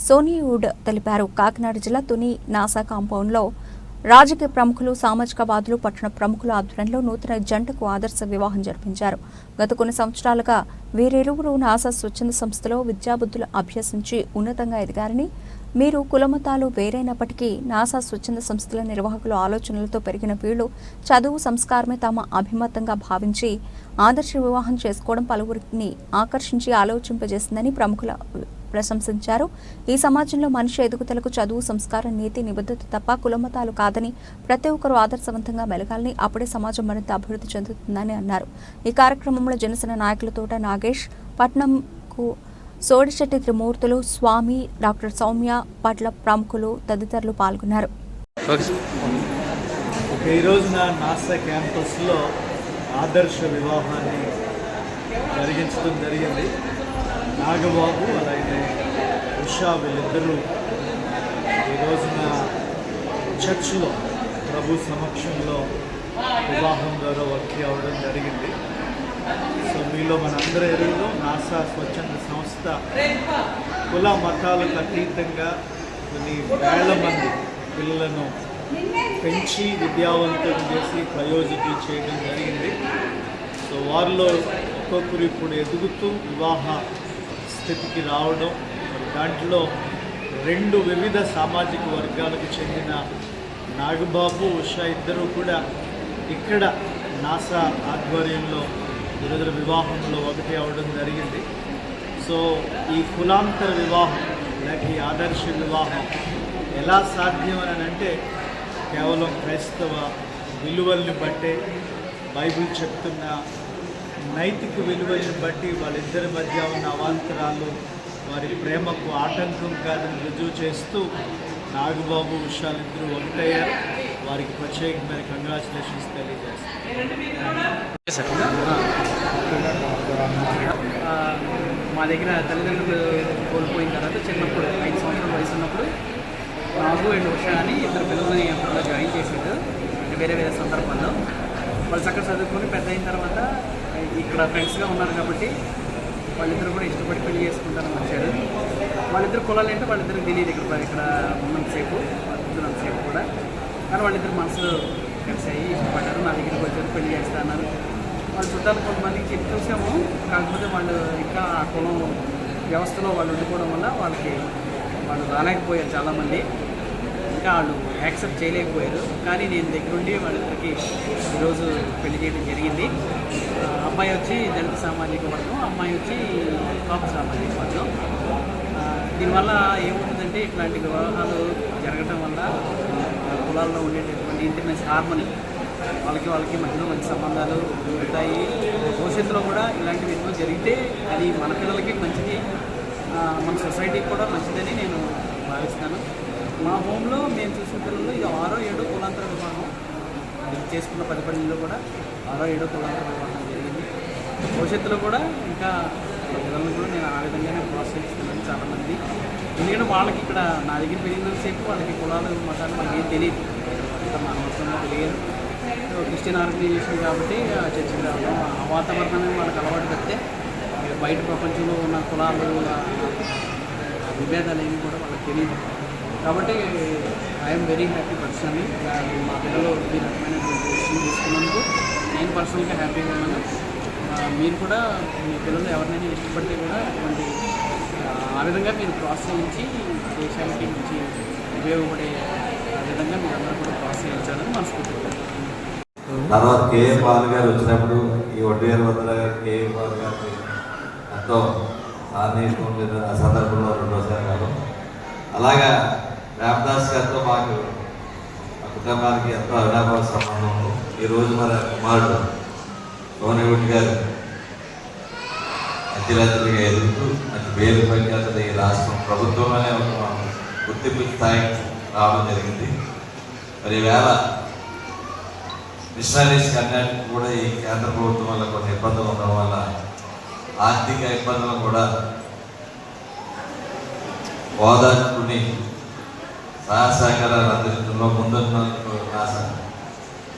సోనియుడ్ తెలిపారు. కాకినాడ జిల్లా తుని నాసా కాంపౌండ్లో రాజకీయ ప్రముఖులు, సామాజికవాదులు, పట్టణ ప్రముఖుల ఆధ్వర్యంలో నూతన జంటకు ఆదర్శ వివాహం జరిపించారు. గత కొన్ని సంవత్సరాలుగా వీరిరువురు నాసా స్వచ్ఛంద సంస్థలో విద్యాబుద్ధులు అభ్యసించి ఉన్నతంగా ఎదిగారని, మీరు కులమతాలు వేరైనప్పటికీ నాసా స్వచ్ఛంద సంస్థల నిర్వాహకుల ఆలోచనలతో పెరిగిన వీళ్లు చదువు, సంస్కారమే తమ అభిమతంగా భావించి ఆదర్శ వివాహం చేసుకోవడం పలువురిని ఆకర్షించి ఆలోచింపజేసిందని ప్రముఖుల ప్రశంసించారు. ఈ సమాజంలో మనిషి ఎదుగుదలకు చదువు, సంస్కారం, నీతి, నిబద్ధత తప్ప కులమతాలు కాదని, ప్రతి ఒక్కరూ ఆదర్శవంతంగా మెలగాలని, అప్పుడే సమాజం మరింత అభివృద్ధి చెందుతుందని అన్నారు. ఈ కార్యక్రమంలో జనసేన నాయకుల తోట నాగేష్, పట్నంకు సోడిశెట్టి త్రిమూర్తులు, స్వామి, డాక్టర్ సౌమ్య, పట్ల ప్రముఖులు తదితరులు పాల్గొన్నారు. ఈరోజున నాసా క్యాంపస్లో ఆదర్శ వివాహాన్ని జరిగించడం జరిగింది. నాగబాబు అలాగే ఉషా వీళ్ళిద్దరూ ఈ రోజున చర్చిలో ప్రభు సమక్షంలో వివాహం ద్వారా వర్క్ అవ్వడం జరిగింది. సో మీలో మనందరి ఎరువులో నాసా స్వచ్ఛంద సంస్థ కుల మతాలకు అతీతంగా కొన్ని వేల మంది పిల్లలను పెంచి విద్యావంతులు చేసి ప్రయోజకులు చేయడం జరిగింది. సో వారిలో ఒక్కొక్కరు ఇప్పుడు ఎదుగుతూ వివాహ స్థితికి రావడం, దాంట్లో 2 వివిధ సామాజిక వర్గాలకు చెందిన నాగబాబు ఉషా ఇద్దరు కూడా ఇక్కడ నాసా ఆధ్వర్యంలో ఈరోజు వివాహంలో ఒకటి అవ్వడం జరిగింది. సో ఈ కులాంతర వివాహం లేక ఈ ఆదర్శ వివాహం ఎలా సాధ్యం అని అంటే కేవలం క్రైస్తవ విలువల్ని బట్టే, బైబిల్ చెప్తున్న నైతిక విలువల్ని బట్టి వాళ్ళిద్దరి మధ్య ఉన్న అవాంతరాలు వారి ప్రేమకు ఆటంకం కాదని రుజువు చేస్తూ నాగబాబు ఉషాలిద్దరూ ఒకటయ్యారు. వారికి ప్రత్యేకమైన కంగ్రాచులేషన్స్ తెలియజేస్తారు. మా దగ్గర తల్లిదండ్రులు కోల్పోయిన తర్వాత చిన్నప్పుడు 5 సంవత్సరాల వయసు ఉన్నప్పుడు నాగు అండ్ ఉషా అని 2 పిల్లలని అప్పుడు జాయిన్ చేసాడు. అంటే వేరే వేరే సందర్భాల్లో వాళ్ళు చక్కగా చదువుకొని పెద్ద అయిన తర్వాత ఇక్కడ ఫ్రెండ్స్గా ఉన్నారు కాబట్టి వాళ్ళిద్దరు కూడా ఇష్టపడి పెళ్లి చేసుకుంటారని వచ్చారు. వాళ్ళిద్దరు కులాలు ఏంటో వాళ్ళిద్దరికి తెలియదు ఇక్కడ ఉన్నంతసేపు కూడా. కానీ వాళ్ళిద్దరు మనసులో కలిసాయి, ఇష్టపడ్డారు. నా దగ్గరికి వచ్చారు, పెళ్లి చేస్తా అన్నారు. వాళ్ళు చుట్టాలు కొంతమందికి చెప్పి చూసాము. కాకపోతే వాళ్ళు ఇంకా ఆ కులం వ్యవస్థలో వాళ్ళు ఉండిపోవడం వల్ల వాళ్ళు రాలేకపోయారు చాలామంది. ఇంకా వాళ్ళు యాక్సెప్ట్ చేయలేకపోయారు. కానీ నేను దగ్గరుండి వాళ్ళిద్దరికి ఈరోజు పెళ్లి చేయడం జరిగింది. అబ్బాయి వచ్చి దళిత సామాజిక వర్గం, అమ్మాయి వచ్చి కాపు సామాజిక వర్గం. దీనివల్ల ఏముంటుందంటే ఇట్లాంటి వివాహాలు జరగటం వల్ల కులాల్లో ఉండేటటువంటి ఇంటిమెన్స్ హార్మనీ వాళ్ళకి మధ్యలో మంచి సంబంధాలు ఉంటాయి. భవిష్యత్తులో కూడా ఇలాంటివి ఎన్నో జరిగితే అది మన పిల్లలకి మంచిది, మన సొసైటీకి కూడా మంచిదని నేను భావిస్తాను. మా హోమ్లో మేము చూసిన పిల్లలు ఇది 6వ 7వ కులాంతర వివాహం చేసుకున్న 10 పనుల్లో కూడా 6వ 7వ కులాంతర వివాహం జరిగింది. భవిష్యత్తులో కూడా ఇంకా పిల్లలను కూడా నేను ఆ విధంగానే ప్రోత్సహిస్తున్నాను చాలామంది. ఎందుకంటే వాళ్ళకి ఇక్కడ నా దగ్గర పెరిగినంతసేపు వాళ్ళకి కులాలు మతాలు మనకి ఏం తెలియదు, మన అవసరంగా తెలియదు. క్రిస్టియన్ ఆర్గనైజేషన్ కాబట్టి చర్చికి రావడం ఆ వాతావరణమే వాళ్ళకి అలవాటు పెడితే బయట ప్రపంచంలో ఉన్న కులాలు విభేదాలు ఏమి కూడా వాళ్ళకి తెలియదు. కాబట్టి ఐఎమ్ వెరీ హ్యాపీ పర్సనల్లీ. మా పిల్లలు ఈ రకమైనటువంటి విషయం తీసుకున్నందుకు నేను పర్సనల్గా హ్యాపీగా ఉన్నాను. మీరు కూడా మీ పిల్లలు ఎవరినైనా ఇష్టపడితే కూడా అటువంటి ఆ విధంగా మీరు ప్రోత్సహించి దేశానికి మంచి ఉపయోగపడే విధంగా మీరు అందరూ కూడా ప్రోత్సహించాలని మనస్ఫూర్తిగా. తర్వాత కేఏ పాల్ గారు వచ్చినప్పుడు ఈ ఒడ్డేరు వద్ద కేఏ పాల్ గారికి ఎంతో సాన్నిహిత్యం ఉండేది. ఆ సందర్భంలో 2వసారి కాదు. అలాగా రామదాస్ గారితో మాకు ఆ కుటుంబానికి ఎంతో అవినాభావ సంబంధం ఉంది. ఈరోజు మన కుమారుడు సోనిగుడి గారు అతిరథులుగా ఎదుగుతూ మంచి పేరు ప్రఖ్యాత ఈ రాష్ట్రం ప్రభుత్వంలోనే ఒక గుర్తింపు స్థాయికి రావడం జరిగింది. మరి ఈవేళ మిషనరీస్ కన్యానికి కూడా ఈ కేంద్ర ప్రభుత్వం వల్ల కొన్ని ఇబ్బందులు ఉండడం వల్ల ఆర్థిక ఇబ్బందులు కూడా ఓదార్చుకుని సహాయ సహకారాలు అందించడంలో ముందున్నందుకు నాసా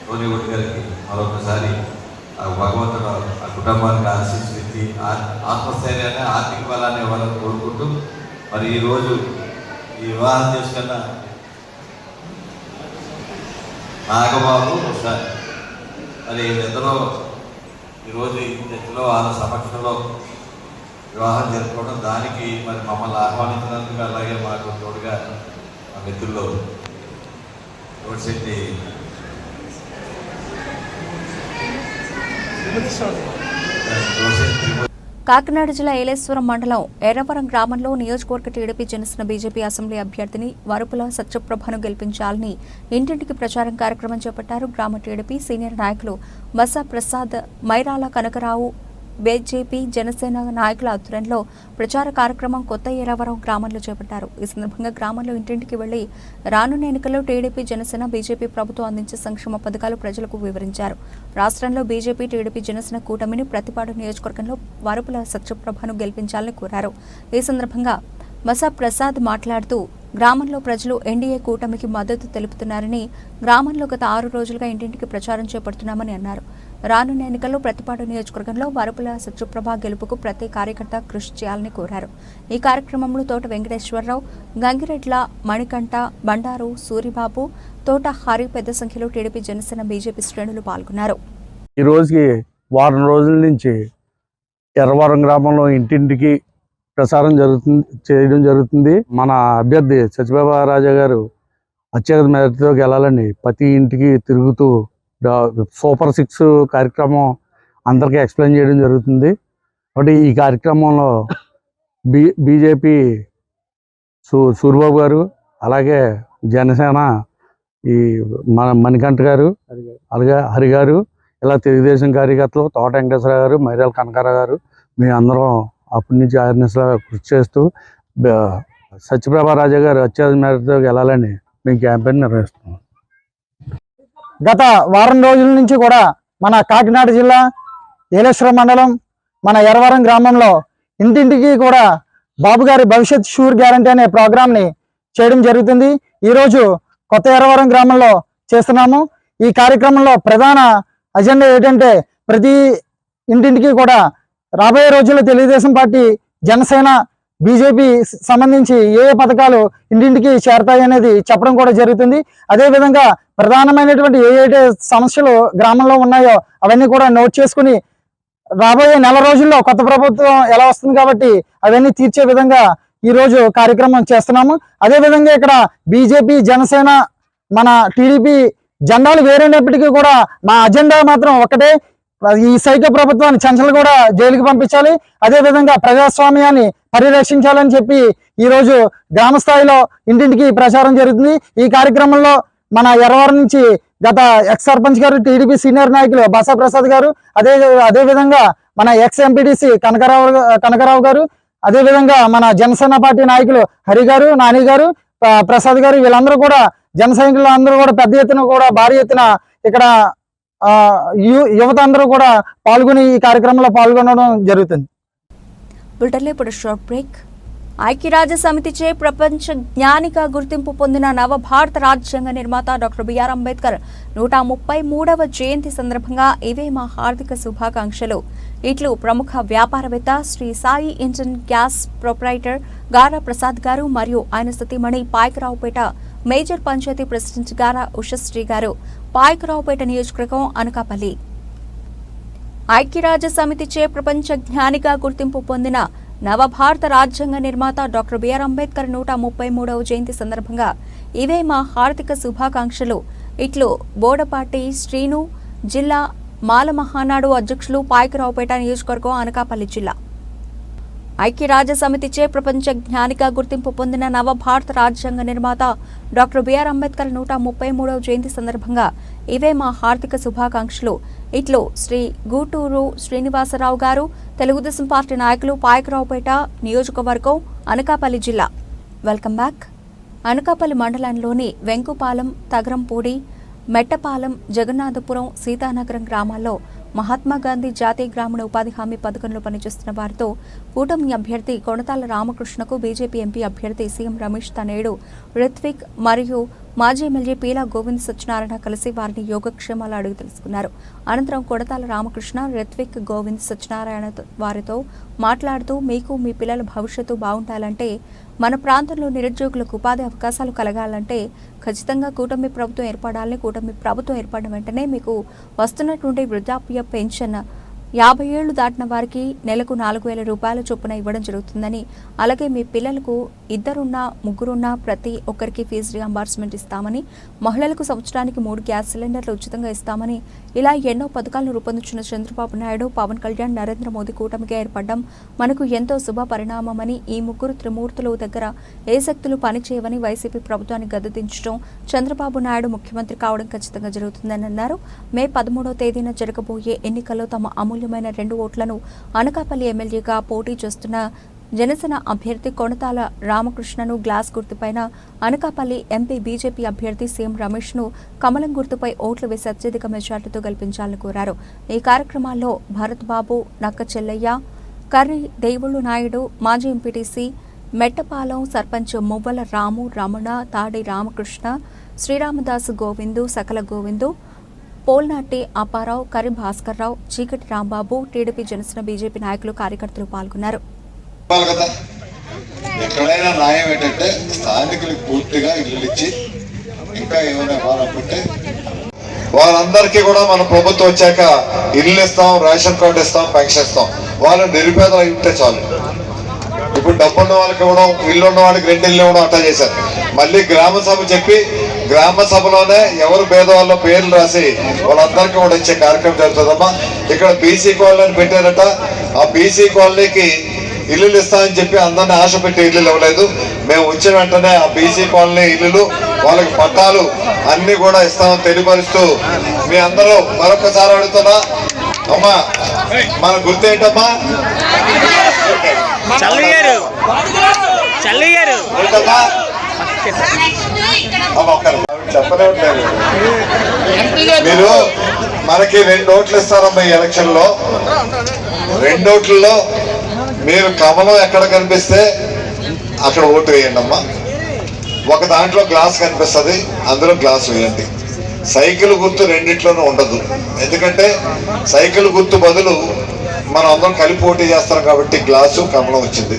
సోనిగుడి గారికి మరొకసారి ఆ భగవంతుడు ఆ కుటుంబానికి ఆశీస్సు ఇచ్చి ఆత్మస్థైర్యాన్ని ఆర్థిక బలాన్ని ఇవ్వాలని కోరుకుంటూ మరి ఈరోజు ఈ వివాహం చేసుకున్న నాగబాబు ఒకసారి మరి వీళ్ళిద్దరూ ఈరోజు ఈ చర్చలో వాళ్ళ సమక్షంలో వివాహం జరుపుకోవడం, దానికి మరి మమ్మల్ని ఆహ్వానించినందుకు అలాగే మాకు తోడుగా మా మిత్రులు తోటిశెట్టి కాకినాడ జిల్లా ఏలేశ్వరం మండలం ఎర్రవరం గ్రామంలో నియోజకవర్గ టీడీపీ జనసేన బీజేపీ అసెంబ్లీ అభ్యర్థిని వరుపుల సత్యప్రభను గెలిపించాలని ఇంటింటికి ప్రచారం కార్యక్రమం చేపట్టారు. గ్రామ టీడీపీ సీనియర్ నాయకులు మసా ప్రసాద్, మైరాల కనకరావు, బీజేపీ జనసేన నాయకుల ఆధ్వర్యంలో ప్రచార కార్యక్రమం కొత్త ఏరావరం గ్రామంలో చేపట్టారు. ఈ సందర్భంగా గ్రామంలో ఇంటింటికి వెళ్లి రానున్న ఎన్నికల్లో టీడీపీ జనసేన బీజేపీ ప్రభుత్వం అందించే సంక్షేమ పథకాలు ప్రజలకు వివరించారు. రాష్ట్రంలో బీజేపీ టీడీపీ జనసేన కూటమిని ప్రతిపాడు నియోజకవర్గంలో వరపుల సత్యప్రభను గెలిపించాలని కోరారు. ఈ సందర్భంగా మసా ప్రసాద్ మాట్లాడుతూ గ్రామంలో ప్రజలు ఎన్డీఏ కూటమికి మద్దతు తెలుపుతున్నారని, గ్రామంలో గత 6 రోజులుగా ఇంటింటికి ప్రచారం చేపడుతున్నామని అన్నారు. రానున్న ఎన్నికల్లో ప్రతిపాడు నియోజకవర్గంలో వరపుల సత్యప్రభ గెలుపుకు ప్రతి కార్యకర్త కృషి చేయాలని కోరారు. ఈ కార్యక్రమంలో తోట వెంకటేశ్వరరావు, గంగిరెడ్ల మణికంఠ, బండారు సూరిబాబు, తోట హరి పెద్ద సంఖ్యలో టీడీపీ జనసేన బీజేపీ శ్రేణులు పాల్గొన్నారు. ఈ రోజుకి వారం రోజుల నుంచి ఎర్రవరం గ్రామంలో ఇంటింటికి ప్రసారం చేయడం జరుగుతుంది. మన అభ్యర్థి సత్యబాబా రాజా గారు అత్యధిక మెజార్టీతో గెలాలని ప్రతి ఇంటికి తిరుగుతూ సూపర్ 6 కార్యక్రమం అందరికీ ఎక్స్ప్లెయిన్ చేయడం జరుగుతుంది. కాబట్టి ఈ కార్యక్రమంలో బీజేపీ సూరిబాబు గారు, అలాగే జనసేన ఈ మన మణికంఠ గారు, అలాగే హరి గారు, ఇలా తెలుగుదేశం కార్యకర్తలు తోట వెంకటేశ్వర గారు, మైరాల కనకారావు గారు, మేము అందరం అప్పటి నుంచి అవేర్నెస్లో కృషి చేస్తూ సత్యప్రభా రాజా గారు అత్యధిక మేరతో గెలాలని మేము క్యాంపెయిన్ నిర్వహిస్తున్నాం. గత వారం రోజుల నుంచి కూడా మన కాకినాడ జిల్లా ఏలేశ్వరం మండలం మన ఎర్రవరం గ్రామంలో ఇంటింటికి కూడా బాబు గారి భవిష్యత్ షూర్ గ్యారంటీ అనే ప్రోగ్రామ్ని చేయడం జరుగుతుంది. ఈరోజు కొత్త ఎర్రవరం గ్రామంలో చేస్తున్నాము. ఈ కార్యక్రమంలో ప్రధాన అజెండా ఏంటంటే ప్రతి ఇంటింటికి కూడా రాబోయే రోజుల్లో తెలుగుదేశం పార్టీ, జనసేన, బీజేపీ సంబంధించి ఏ పథకాలు ఇంటింటికి చేరతాయి అనేది చెప్పడం కూడా జరుగుతుంది. అదేవిధంగా ప్రధానమైనటువంటి ఏ సమస్యలు గ్రామంలో ఉన్నాయో అవన్నీ కూడా నోట్ చేసుకుని రాబోయే నెల రోజుల్లో కొత్త ప్రభుత్వం ఎలా వస్తుంది కాబట్టి అవన్నీ తీర్చే విధంగా ఈరోజు కార్యక్రమం చేస్తున్నాము. అదేవిధంగా ఇక్కడ బీజేపీ, జనసేన, మన టీడీపీ జెండాలు వేరైనప్పటికీ కూడా మా అజెండా మాత్రం ఒకటే, ఈ సైకో ప్రభుత్వాన్ని చంచలు కూడా జైలుకి పంపించాలి, అదేవిధంగా ప్రజాస్వామ్యాన్ని పరిరక్షించాలని చెప్పి ఈరోజు గ్రామ స్థాయిలో ఇంటింటికి ప్రచారం జరుగుతుంది. ఈ కార్యక్రమంలో మన ఎర్రవరం నుంచి గత ఎక్స్ సర్పంచ్ గారు, టీడీపీ సీనియర్ నాయకులు బసా ప్రసాద్ గారు, అదేవిధంగా మన ఎక్స్ ఎంపీటీసీ కనకరావు గారు, అదేవిధంగా మన జనసేన పార్టీ నాయకులు హరి గారు, నాని గారు, ప్రసాద్ గారు, వీళ్ళందరూ కూడా జన సైనికులు అందరూ కూడా పెద్ద ఎత్తున కూడా భారీ ఎత్తున ఇక్కడ యువత అందరూ కూడా పాల్గొని ఈ కార్యక్రమంలో పాల్గొనడం జరుగుతుంది. ఐక్యరాజ్య సమితిచే ప్రపంచ జ్ఞానిగా గుర్తింపు పొందిన నవభారత రాజ్యాంగ నిర్మాత డాక్టర్ బిఆర్ అంబేద్కర్ 133వ జయంతి సందర్భంగా ఇవే మా హార్దిక శుభాకాంక్షలు. ఇట్లు ప్రముఖ వ్యాపారవేత్త Shri Sai engine gas proprietor గారా ప్రసాద్ గారు మరియు ఆయన సతీమణి పాయకరావుపేట మేజర్ పంచాయతీ ప్రెసిడెంట్ గారా ఉషశ్రీ గారు, పాయకరావుపేట నియోజకవర్గం అనకాపల్లి. ఐక్యరాజ్య సమితిచే ప్రపంచ జ్ఞానిగా గుర్తింపు పొందిన నవభారత రాజ్యాంగ నిర్మాత డాక్టర్ బిఆర్ అంబేద్కర్ 133వ జయంతి సందర్భంగా ఇవే మా హార్దిక శుభాకాంక్షలు. ఇట్లు బోడపాటి శ్రీను, జిల్లా మాల మహానాడు అధ్యక్షులు, పాయకరావుపేట నియోజకవర్గం అనకాపల్లి జిల్లా. ఐక్యరాజ్య సమితిచే ప్రపంచ జ్ఞానిగా గుర్తింపు పొందిన నవభారత రాజ్యాంగ నిర్మాత డాక్టర్ బిఆర్ అంబేద్కర్ 133వ జయంతి సందర్భంగా ఇవే మా హార్దిక శుభాకాంక్షలు. ఇట్లు శ్రీ గూటూరు శ్రీనివాసరావు గారు, తెలుగుదేశం పార్టీ నాయకులు, పాయకరావుపేట నియోజకవర్గం అనకాపల్లి జిల్లా. Welcome back. అనకాపల్లి మండలంలోని వెంకుపాలెం, తగరంపూడి, మెట్టపాలెం, జగన్నాథపురం, సీతానగరం గ్రామాల్లో మహాత్మాగాంధీ జాతీయ గ్రామీణ ఉపాధి హామీ పథకంలో పనిచేస్తున్న వారితో కూటమి అభ్యర్థి కొణతాల రామకృష్ణకు బీజేపీ ఎంపీ అభ్యర్థి సీఎం రమేష్ తనేడు రిత్విక్ మరియు మాజీ ఎమ్మెల్యే పీలా గోవింద్ సత్యనారాయణ కలిసి వారిని యోగక్షేమాలు అడిగి తెలుసుకున్నారు. అనంతరం కొణతాల రామకృష్ణ, రిత్విక్, గోవింద్ సత్యనారాయణ వారితో మాట్లాడుతూ, మీకు మీ పిల్లల భవిష్యత్తు బాగుండాలంటే, మన ప్రాంతంలో నిరుద్యోగులకు ఉపాధి అవకాశాలు కలగాలంటే ఖచ్చితంగా కూటమి ప్రభుత్వం ఏర్పడాలని, కూటమి ప్రభుత్వం ఏర్పడిన వెంటనే మీకు వస్తున్నటువంటి వృద్ధాప్య పెన్షన్ 50 ఏళ్లు దాటిన వారికి నెలకు 4,000 రూపాయల చొప్పున ఇవ్వడం జరుగుతుందని, అలాగే మీ పిల్లలకు 2 ముగ్గురున్నా ప్రతి ఒక్కరికి ఫీజు రియంబర్స్మెంట్ ఇస్తామని, మహిళలకు సంవత్సరానికి 3 గ్యాస్ సిలిండర్లు ఉచితంగా ఇస్తామని, ఇలా ఎన్నో పథకాలను రూపొందించిన చంద్రబాబు నాయుడు, పవన్ కళ్యాణ్, నరేంద్ర మోదీ కూటమిగా ఏర్పడడం మనకు ఎంతో శుభ పరిణామమని, ఈ ముగ్గురు త్రిమూర్తుల దగ్గర ఏ శక్తులు పనిచేయవని, వైసీపీ ప్రభుత్వాన్ని గద్దెదించడం, చంద్రబాబు నాయుడు ముఖ్యమంత్రి కావడం ఖచ్చితంగా జరుగుతుందని అన్నారు. మే 13వ తేదీన జరగబోయే ఎన్నికల్లో తమ అమూల్య అమూల్యమైన 2 ఓట్లను అనకాపల్లి ఎమ్మెల్యేగా పోటీ చేస్తున్న జనసేన అభ్యర్థి కొణతాల రామకృష్ణను గ్లాస్ గుర్తుపైన, అనకాపల్లి ఎంపీ బీజేపీ అభ్యర్థి సీఎం రమేష్ను కమలం గుర్తుపై ఓట్లు వేసి అత్యధిక మెజార్టీతో గెలిపించాలని కోరారు. ఈ కార్యక్రమాల్లో భరత్ బాబు, నక్క చెల్లయ్య, కర్రి దేవుళ్ళు నాయుడు, మాజీ ఎంపీటీసీ మెట్టపాలెం సర్పంచ్ మువ్వల రాము, రమణ, తాడి రామకృష్ణ, శ్రీరామదాసు గోవిందు, సకల గోవిందు, పోల్నాటి అప్పారావు, కరి భాస్కర్రావు, చీకటి రాంబాబు, టీడీపీ, జనసేన, బీజేపీ నాయకులు, కార్యకర్తలు పాల్గొన్నారు. ఎక్కడైనా న్యాయం ఏంటంటే స్థానికులకు పూర్తిగా ఇల్లు ఇచ్చి ఇంకా ఏమైనా ఇవ్వాలనుకుంటే వాళ్ళందరికీ కూడా మన ప్రభుత్వం వచ్చాక ఇల్లు ఇస్తాం, రేషన్ కార్డు ఇస్తాం, పెన్షన్ ఇస్తాం. వాళ్ళు నిరుపేదలు అయి ఉంటే చాలు. ఇప్పుడు డబ్బున్న వాళ్ళకి ఇవ్వడం, ఇల్లు ఉన్న వాళ్ళకి 2 ఇల్లు ఇవ్వడం అట్లా చేశారు. మళ్ళీ గ్రామ సభ చెప్పి గ్రామ సభలోనే ఎవరు పేదవాళ్ళ పేర్లు రాసి వాళ్ళందరికీ కూడా ఇచ్చే కార్యక్రమం జరుగుతుందమ్మా. ఇక్కడ బీసీ కాలనీ పెట్టారట. ఆ బీసీ కాలనీకి ఇల్లులు ఇస్తామని చెప్పి అందరినీ ఆశ పెట్టి ఇల్లులు ఇవ్వలేదు. మేము వచ్చిన వెంటనే ఆ బీసీ కాలనీ ఇల్లులు, వాళ్ళకి పట్టాలు అన్ని కూడా ఇస్తామని తెలియపరుస్తూ మీ అందరూ మరొకసారి అడుగుతున్నా. అమ్మా, మన గుర్తు ఏంటమ్మా? చెప్పలేదు. మీరు మనకి 2 ఓట్లు ఇస్తారమ్మా ఈ ఎలక్షన్ లో. 2 ఓట్లలో మీరు కమలం ఎక్కడ కనిపిస్తే అక్కడ ఓటు వేయండి అమ్మా. ఒక దాంట్లో గ్లాస్ కనిపిస్తుంది, అందులో గ్లాస్ వేయండి. సైకిల్ గుర్తు 2 ఉండదు. ఎందుకంటే సైకిల్ గుర్తు బదులు మనం అందరం కలిపి పోటీ చేస్తాం కాబట్టి గ్లాసు, కమలం వచ్చింది.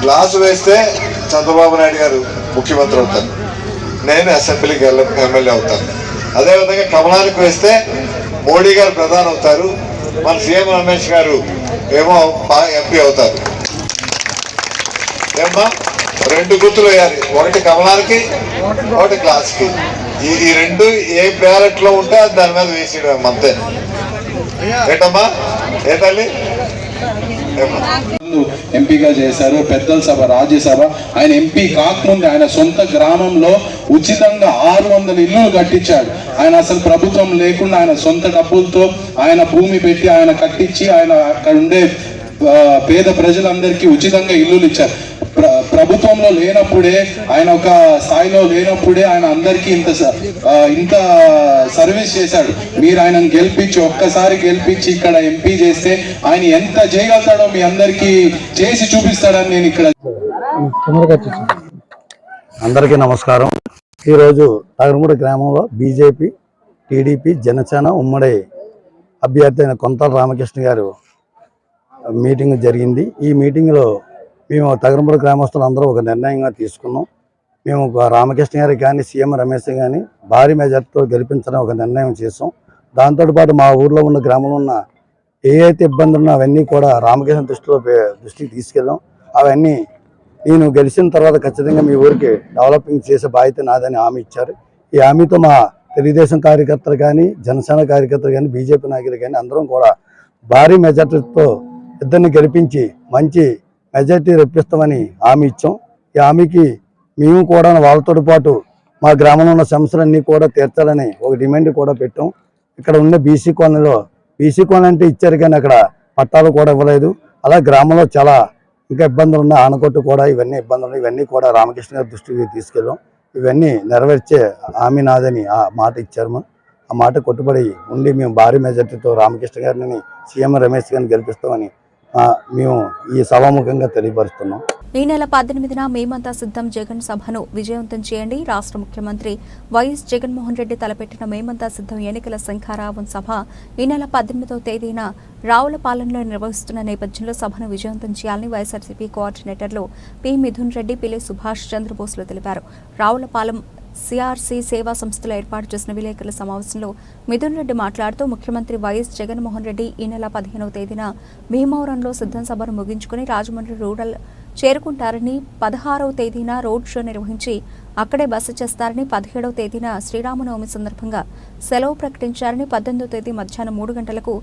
గ్లాసు వేస్తే చంద్రబాబు నాయుడు గారు ముఖ్యమంత్రి అవుతారు, నేను అసెంబ్లీకి ఎమ్మెల్యే అవుతాను. అదేవిధంగా కమలానికి వేస్తే మోడీ గారు ప్రధాని అవుతారు, మన సీఎం రమేష్ గారు ఏమో ఎంపీ అవుతారు. ఏమ్మా, 2 గుర్తులు వేయాలి, ఒకటి కమలానికి, ఒకటి గ్లాస్కి. ఈ 2 ఏ బ్యాలెట్ లో ఉంటే దాని మీద వేసేయడం అంతే. ఏంటమ్మా, ఏ తల్లి? ఎంపీగా చేశారు. పెద్దల సభ, రాజ్యసభ. ఆయన ఎంపీ కాకముందు ఆయన సొంత గ్రామంలో ఉచితంగా 600 ఇల్లులు కట్టించాడు. ఆయన అసలు ప్రభుత్వం లేకుండా ఆయన సొంత డబ్బులతో ఆయన భూమి పెట్టి ఆయన కట్టించి ఆయన అక్కడ ఉండే పేద ప్రజలందరికీ ఉచితంగా ఇల్లులు ఇచ్చారు. ప్రభుత్వంలో లేనప్పుడే, ఆయన ఒక స్థాయిలో లేనప్పుడే ఆయన అందరికీ ఇంత సర్వీస్ చేశాడు. మీరు ఆయనను గెలిపించి, ఒక్కసారి గెలిపించి ఇక్కడ ఎంపీ చేస్తే ఆయన ఎంత చేయగలుగుతాడో మీ అందరికీ చేసి చూపిస్తాడని నేను ఇక్కడ. అందరికీ నమస్కారం. ఈరోజు తగరమూడి గ్రామంలో బీజేపీ, టీడీపీ, జనసేన ఉమ్మడి అభ్యర్థి అయిన కొణతాల రామకృష్ణ గారు మీటింగ్ జరిగింది. ఈ మీటింగ్లో మేము తగరమూడి గ్రామస్తులు అందరూ ఒక నిర్ణయంగా తీసుకున్నాం. మేము రామకృష్ణ గారికి కానీ, సీఎం రమేష్ కానీ భారీ మెజార్టీతో గెలిపించడం ఒక నిర్ణయం చేసాం. దాంతోపాటు మా ఊర్లో ఉన్న గ్రామంలో ఉన్న ఏ అయితే ఇబ్బందులు ఉన్నా అవన్నీ కూడా రామకృష్ణ దృష్టికి తీసుకెళ్ళాం. అవన్నీ నేను గెలిచిన తర్వాత ఖచ్చితంగా మీ ఊరికి డెవలపింగ్ చేసే బాధ్యత నాదని హామీ ఇచ్చారు. ఈ హామీతో మా తెలుగుదేశం కార్యకర్తలు కానీ, జనసేన కార్యకర్తలు కానీ, బీజేపీ నాయకులు కానీ అందరం కూడా భారీ మెజార్టీతో ఇద్దరిని గెలిపించి మంచి మెజార్టీ రప్పిస్తామని హామీ ఇచ్చాం. ఈ హామీకి మేము కూడా వాళ్ళతో పాటు మా గ్రామంలో ఉన్న సమస్యలన్నీ కూడా తీర్చాలని ఒక డిమాండ్ కూడా పెట్టాం. ఇక్కడ ఉన్న బీసీ కాలనీలో, బీసీ కాలనీ అంటే ఇచ్చారు కానీ అక్కడ పట్టాలు కూడా ఇవ్వలేదు. అలా గ్రామంలో చాలా ఇంకా ఇబ్బందులు ఉన్నాయి. ఆనకట్టు కూడా ఇవన్నీ ఇబ్బందులు ఉన్నాయి. ఇవన్నీ కూడా రామకృష్ణ గారి దృష్టికి తీసుకెళ్ళాం. ఇవన్నీ నెరవేర్చే హామీ నాదని ఆ మాట ఇచ్చారు. ఆ మాట కట్టుబడి ఉండి మేము భారీ మెజార్టీతో రామకృష్ణ గారిని, సీఎం రమేష్ గారిని గెలిపిస్తామని మేము ఈ సభాముఖంగా తెలియపరుస్తున్నాం. ఈ నెల 18న మేమంతా సిద్ధం జగన్ సభను విజయవంతం చేయండి. రాష్ట్ర ముఖ్యమంత్రి వైఎస్ జగన్మోహన్ రెడ్డి తలపెట్టిన మేమంతా సిద్ధం ఎన్నికల శంఖారావం సభ ఈ నెల 18వ తేదీన రావులపాలెంలో నిర్వహిస్తున్న నేపథ్యంలో సభను విజయవంతం చేయాలని వైఎస్ఆర్సీపీ కోఆర్డినేటర్లు పి మిథున్ రెడ్డి, పిల్లి సుభాష్ చంద్రబోస్లు తెలిపారు. రావులపాలెం సిఆర్సీ సేవా సంస్థలో ఏర్పాటు చేసిన విలేకరుల సమావేశంలో మిథున్ రెడ్డి మాట్లాడుతూ ముఖ్యమంత్రి వైఎస్ జగన్మోహన్ రెడ్డి ఈ నెల 15వ తేదీన భీమవరంలో సిద్ధం సభను ముగించుకుని రాజమండ్రి రూరల్ చేరుకుంటారని, 16వ తేదీన రోడ్ షో నిర్వహించి అక్కడే బస చేస్తారని, 17వ తేదీన శ్రీరామనవమి సందర్భంగా సెలవు ప్రకటించారని, 18వ తేదీ మధ్యాహ్నం 3 గంటలకు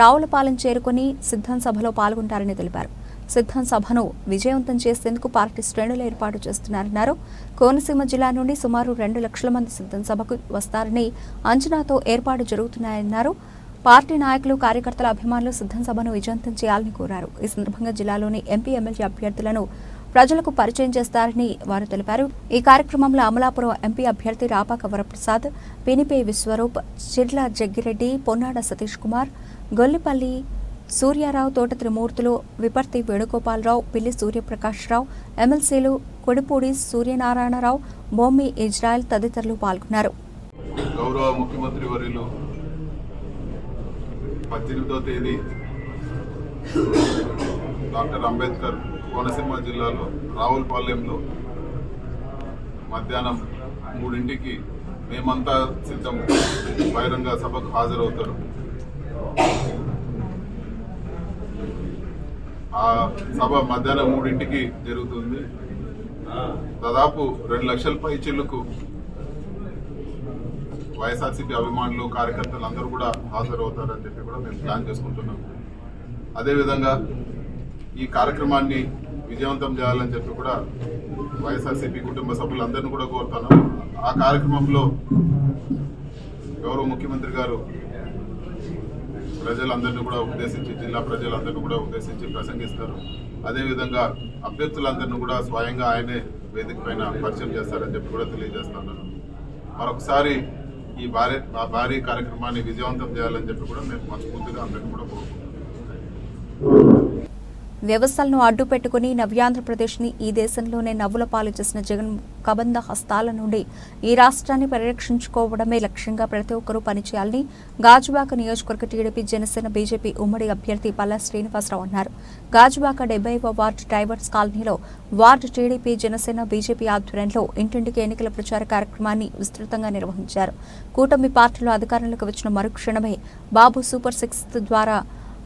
రావులపాలెం చేరుకుని సిద్ధం సభలో పాల్గొంటారని తెలిపారు. సిద్ధం సభను విజయవంతం చేసేందుకు పార్టీ శ్రేణులు ఏర్పాటు చేస్తున్నారన్నారు. కోనసీమ జిల్లా నుండి సుమారు 2 లక్షల మంది సిద్ధం సభకు వస్తారని అంచనాతో ఏర్పాటు జరుగుతున్నాయన్నారు. పార్టీ నాయకులు కార్యకర్తల అభిమానులు సిద్ధం సభను విజయవంతం చేయాలని కోరారు. ఈ సందర్భంగా జిల్లాలోని ఎంపీ ఎమ్మెల్యే అభ్యర్థులను ప్రజలకు పరిచయం చేస్తారని వారు తెలిపారు. ఈ కార్యక్రమంలో అమలాపురం ఎంపీ అభ్యర్థి రాపాక వరప్రసాద్, పినిపే విశ్వరూప్, చిర్ల జగ్గిరెడ్డి, పొన్నాడ సతీష్ కుమార్, గొల్లిపల్లి సూర్యారావు, తోట త్రిమూర్తులు, విపర్తి వేణుగోపాలరావు, పిల్లి సూర్యప్రకాశ్రావు, ఎమ్మెల్సీలు కొడిపూడి సూర్యనారాయణరావు, బొమ్మి ఇజ్రాయెల్ తదితరులు పాల్గొన్నారు. గౌరవ ముఖ్యమంత్రి వర్యులు 18వ తేదీ డాక్టర్ అంబేద్కర్ కోనసీమ జిల్లాలో రావులపాలెంలో మధ్యాహ్నం 3ంటికి మేమంతా సిద్ధం బహిరంగ సభకు హాజరవుతారు. ఆ సభ మధ్యాహ్నం 3ంటికి జరుగుతుంది. దాదాపు 2 లక్షల పైచిళ్లకు వైఎస్ఆర్సీపీ అభిమానులు కార్యకర్తలు అందరూ కూడా హాజరవుతారని చెప్పి కూడా మేము ప్లాన్ చేసుకుంటున్నాం. అదేవిధంగా ఈ కార్యక్రమాన్ని విజయవంతం చేయాలని చెప్పి కూడా వైఎస్ఆర్సీపీ కుటుంబ సభ్యులందరినీ కూడా కోరుతున్నాం. ఆ కార్యక్రమంలో గౌరవ ముఖ్యమంత్రి గారు ప్రజలందరినీ కూడా ఉద్దేశించి, జిల్లా ప్రజలందరినీ కూడా ఉద్దేశించి ప్రసంగిస్తారు. అదేవిధంగా అభ్యర్థులందరినీ కూడా స్వయంగా ఆయనే వేదిక పైన పరిచయం చేస్తారని చెప్పి కూడా తెలియజేస్తున్నాను. మరొకసారి ఈ భారీ కార్యక్రమాన్ని విజయవంతం చేయాలని చెప్పి కూడా మేము మనస్ఫూర్తిగా అందరినీ కూడా కోరుకుంటున్నాం. వ్యవస్థలను అడ్డుపెట్టుకుని నవ్యాంధ్రప్రదేశ్ని ఈ దేశంలోనే నవ్వుల పాలు చేసిన జగన్ కబంధ హస్తాల నుండి ఈ రాష్ట్రాన్ని పరిరక్షించుకోవడమే లక్ష్యంగా ప్రతి ఒక్కరూ పనిచేయాలని గాజువాక నియోజకవర్గ టీడీపీ, జనసేన, బీజేపీ ఉమ్మడి అభ్యర్థి పల్లా శ్రీనివాసరావు అన్నారు. గాజువాక 70వ వార్డు డైవర్స్ కాలనీలో వార్డు టీడీపీ, జనసేన, బీజేపీ ఆధ్వర్యంలో ఇంటింటికి ఎన్నికల ప్రచార కార్యక్రమాన్ని విస్తృతంగా నిర్వహించారు. కూటమి పార్టీలో అధికారంలోకి వచ్చిన మరుక్షణమే బాబు సూపర్ 6 ద్వారా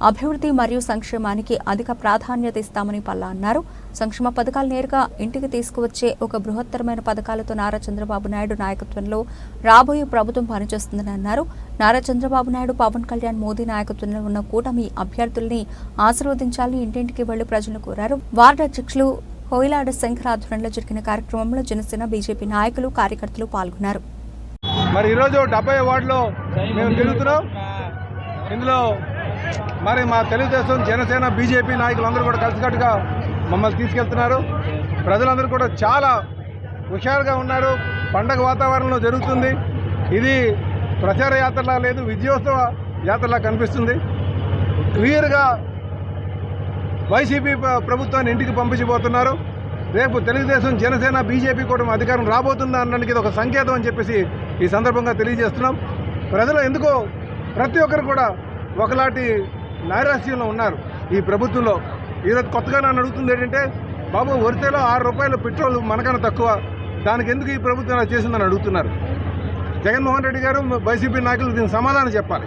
అభివృద్ధి మరియు సంక్షేమానికి అధిక ప్రాధాన్యత ఇస్తామని పల్లా అన్నారు. సంక్షేమ పథకాలు నేరుగా ఇంటికి తీసుకువచ్చే ఒక బృహత్తరమైన పథకాలతో నారా చంద్రబాబు నాయుడు నాయకత్వంలో రాబోయే ప్రభుత్వం పనిచేస్తుందని అన్నారు. నారా చంద్రబాబు నాయుడు, పవన్ కళ్యాణ్, మోదీ నాయకత్వంలో ఉన్న కూటమి అభ్యర్థుల్ని ఆశీర్వదించాలని ఇంటింటికి వెళ్లి ప్రజలను కోరారు. వార్డు అధ్యక్షులు కోయిలాడ శంకర్ ఆధ్వర్యంలో జరిగిన కార్యక్రమంలో జనసేన, బీజేపీ నాయకులు, కార్యకర్తలు పాల్గొన్నారు. మరి ఈరోజు 70 వార్డులో మేము తిరుగుతున్నాం. ఇందులో మరి మా తెలుగుదేశం, జనసేన, బీజేపీ నాయకులందరూ కూడా కలిసికట్టుగా మమ్మల్ని తీసుకెళ్తున్నారు. ప్రజలందరూ కూడా చాలా హుషారుగా ఉన్నారు. పండగ వాతావరణంలో జరుగుతుంది. ఇది ప్రచార యాత్రలా లేదు, విజయోత్సవ యాత్రలా కనిపిస్తుంది. క్లియర్గా వైసీపీ ప్రభుత్వాన్ని ఇంటికి పంపించబోతున్నారు. రేపు తెలుగుదేశం, జనసేన, బీజేపీ కూడా అధికారం రాబోతుందా అనడానికి ఇది ఒక సంకేతం అని చెప్పేసి ఈ సందర్భంగా తెలియజేస్తున్నాం. ప్రజలు ఎందుకో ప్రతి ఒక్కరు కూడా ఒకలాంటి నైరాశ్యంలో ఉన్నారు ఈ ప్రభుత్వంలో. ఈరోజు కొత్తగా నన్ను అడుగుతుంది ఏంటంటే, బాబు వరితేలో 6 రూపాయలు పెట్రోల్ మనకన్నా తక్కువ, దానికి ఎందుకు ఈ ప్రభుత్వం అలా చేసిందని అడుగుతున్నారు. జగన్మోహన్ రెడ్డి గారు, వైసీపీ నాయకులు దీనికి సమాధానం చెప్పాలి.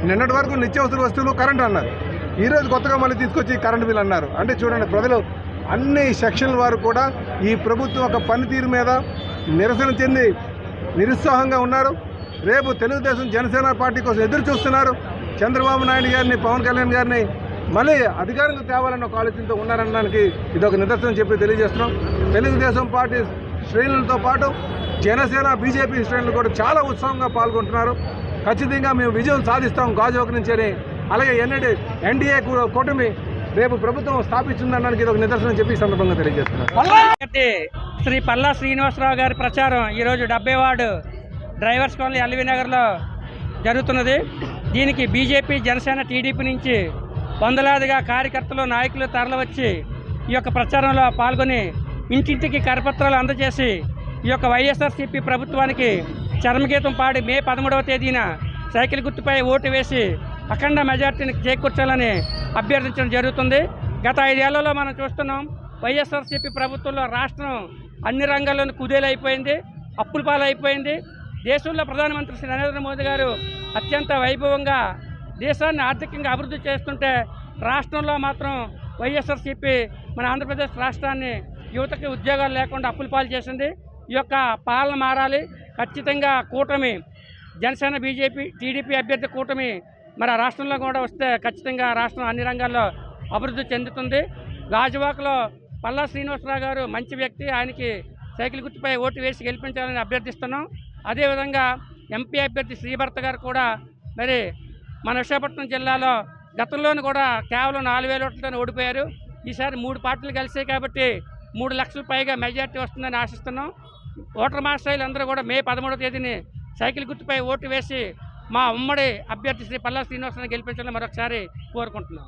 నిన్నటి వరకు నిత్యావసర వస్తువులు కరెంట్ అన్నారు, ఈరోజు కొత్తగా మళ్ళీ తీసుకొచ్చి కరెంటు బిల్ అన్నారు. అంటే చూడండి, ప్రజలు అన్ని సెక్షన్ల వారు కూడా ఈ ప్రభుత్వం ఒక పనితీరు మీద నిరసన చెంది నిరుత్సాహంగా ఉన్నారు. రేపు తెలుగుదేశం, జనసేన పార్టీ కోసం ఎదురు చూస్తున్నారు. చంద్రబాబు నాయుడు గారిని, పవన్ కళ్యాణ్ గారిని మళ్ళీ అధికారంలో తేవాలన్న ఒక ఆలోచనతో ఉన్నారనడానికి ఇదొక నిదర్శనం చెప్పి తెలియజేస్తున్నాం. తెలుగుదేశం పార్టీ శ్రేణులతో పాటు జనసేన, బీజేపీ శ్రేణులు కూడా చాలా ఉత్సాహంగా పాల్గొంటున్నారు. ఖచ్చితంగా మేము విజయం సాధిస్తాం గాజువాక నుంచి అని. అలాగే ఎన్డీఏ కూటమి రేపు ప్రభుత్వం స్థాపించిందనడానికి ఇదొక నిదర్శనం చెప్పి ఈ సందర్భంగా తెలియజేస్తున్నారు. శ్రీ పల్లా శ్రీనివాసరావు గారి ప్రచారం ఈరోజు 70 వార్డు డ్రైవర్స్ కాలనీ ఎల్వి నగర్లో జరుగుతున్నది. దీనికి బీజేపీ, జనసేన, టీడీపీ నుంచి వందలాదిగా కార్యకర్తలు, నాయకులు తరలివచ్చి ఈ యొక్క ప్రచారంలో పాల్గొని ఇంటింటికి కరపత్రాలు అందజేసి ఈ యొక్క వైఎస్ఆర్సీపీ ప్రభుత్వానికి చరమగీతం పాడి మే 13వ తేదీన సైకిల్ గుర్తుపై ఓటు వేసి అఖండ మెజార్టీని చేకూర్చాలని అభ్యర్థించడం జరుగుతుంది. గత 5 ఏళ్లలో మనం చూస్తున్నాం, వైఎస్ఆర్సీపీ ప్రభుత్వంలో రాష్ట్రం అన్ని రంగాల్లోనూ కుదేలైపోయింది, అప్పుల పాలైపోయింది. దేశంలో ప్రధానమంత్రి శ్రీ నరేంద్ర మోదీ గారు అత్యంత వైభవంగా దేశాన్ని ఆర్థికంగా అభివృద్ధి చేస్తుంటే రాష్ట్రంలో మాత్రం వైఎస్ఆర్సీపీ మన ఆంధ్రప్రదేశ్ రాష్ట్రాన్ని యువతకి ఉద్యోగాలు లేకుండా అప్పుల పాలు చేసింది. ఈ యొక్క పాలన మారాలి. ఖచ్చితంగా కూటమి, జనసేన, బీజేపీ, టీడీపీ అభ్యర్థి కూటమి మరి రాష్ట్రంలో కూడా వస్తే ఖచ్చితంగా రాష్ట్రం అన్ని రంగాల్లో అభివృద్ధి చెందుతుంది. గాజువాకలో పల్లా శ్రీనివాసరావు గారు మంచి వ్యక్తి, ఆయనకి సైకిల్ గుర్తుపై ఓటు వేసి గెలిపించాలని అభ్యర్థిస్తున్నాం. అదేవిధంగా ఎంపీ అభ్యర్థి శ్రీభర్త గారు కూడా మరి మన విశాఖపట్నం జిల్లాలో గతంలోనూ కూడా కేవలం 4,000 ఓట్లతో ఓడిపోయారు. ఈసారి 3 పార్టీలు కలిసాయి కాబట్టి 3 లక్షల పైగా మెజార్టీ వస్తుందని ఆశిస్తున్నాం. ఓటర్ మాస్టర్లు అందరూ కూడా మే 13వ తేదీని సైకిల్ గుర్తుపై ఓటు వేసి మా ఉమ్మడి అభ్యర్థి శ్రీ పల్లా శ్రీనివాసరావుని గెలిపించాలని మరొకసారి కోరుకుంటున్నాం.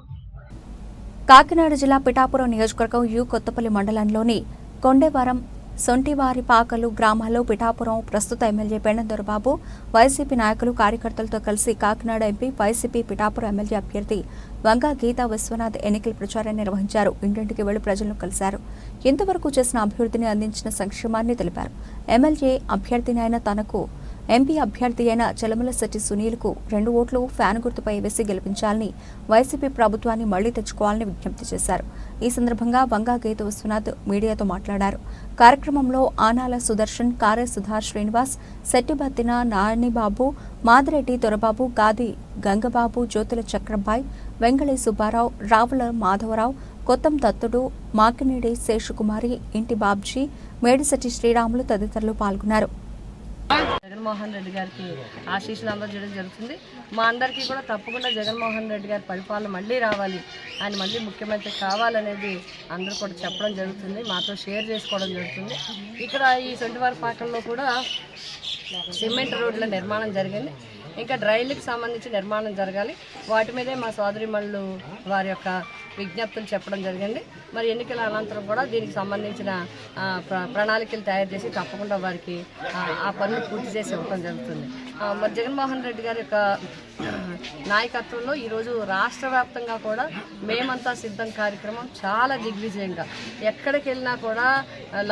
కాకినాడ జిల్లా పిఠాపురం నియోజకవర్గం యు కొత్తపల్లి మండలంలోని కొండేవరం, సొంటివారిపాకలు గ్రామాల్లో పిఠాపురం ప్రస్తుత ఎమ్మెల్యే పెండం దొరబాబు వైసీపీ నాయకులు కార్యకర్తలతో కలిసి Kakinada MP YCP Pithapuram MLA అభ్యర్థి వంగా గీతా విశ్వనాథ్ ఎన్నికల ప్రచారాన్ని నిర్వహించారు. ఇంటింటికి వెళ్లి ప్రజలను కలిశారు. ఇంతవరకు చేసిన అభివృద్ధిని, అందించిన సంక్షేమాన్ని తెలిపారు. ఎమ్మెల్యే అభ్యర్థిని అయిన తనకు ఎంపీ అభ్యర్థి అయిన చలమలశెట్టి సునీల్కు 2 ఓట్లు ఫ్యాన్ గుర్తుపై వేసి గెలిపించాలని, వైసీపీ ప్రభుత్వాన్ని మళ్లీ తెచ్చుకోవాలని విజ్ఞప్తి చేశారు. ఈ సందర్భంగా వంగా గీత విశ్వనాథ్ మీడియాతో మాట్లాడారు. కార్యక్రమంలో ఆనాల సుదర్శన్, కారే సుధార్ శ్రీనివాస్, శెట్టిబత్తిన నానిబాబు, మాదిరెడ్డి దొరబాబు, గాది గంగబాబు, జ్యోతుల చక్రంబాయ్, వెంగళి సుబ్బారావు, రావుల మాధవరావు, కొత్తం దత్తుడు, మాకినేడి శేషకుమారి, ఇంటి బాబ్జీ, మేడిశెట్టి శ్రీరాములు తదితరులు పాల్గొన్నారు. జగన్మోహన్ రెడ్డి గారికి ఆశీస్సులు అందజేయడం జరుగుతుంది. మా అందరికీ కూడా తప్పకుండా జగన్మోహన్ రెడ్డి గారి పరిపాలన మళ్ళీ రావాలి, ఆయన మళ్ళీ ముఖ్యమంత్రి కావాలనేది అందరూ కూడా చెప్పడం జరుగుతుంది, మాతో షేర్ చేసుకోవడం జరుగుతుంది. ఇక్కడ ఈ సొంటివారిపాకల్లో కూడా సిమెంట్ రోడ్ల నిర్మాణం జరిగింది. ఇంకా డ్రైన్లకు సంబంధించి నిర్మాణం జరగాలి. వాటి మీదే మా సోదరిమణులు వారి యొక్క విజ్ఞప్తులు చెప్పడం జరిగింది. మరి ఎన్నికల అనంతరం కూడా దీనికి సంబంధించిన ప్రణాళికలు తయారు చేసి తప్పకుండా వారికి ఆ పనులు పూర్తి చేసి ఇవ్వడం జరుగుతుంది. మరి జగన్మోహన్ రెడ్డి గారి యొక్క నాయకత్వంలో ఈరోజు రాష్ట్ర వ్యాప్తంగా కూడా మేమంతా సిద్ధం కార్యక్రమం చాలా దిగ్విజయంగా ఎక్కడికి వెళ్ళినా కూడా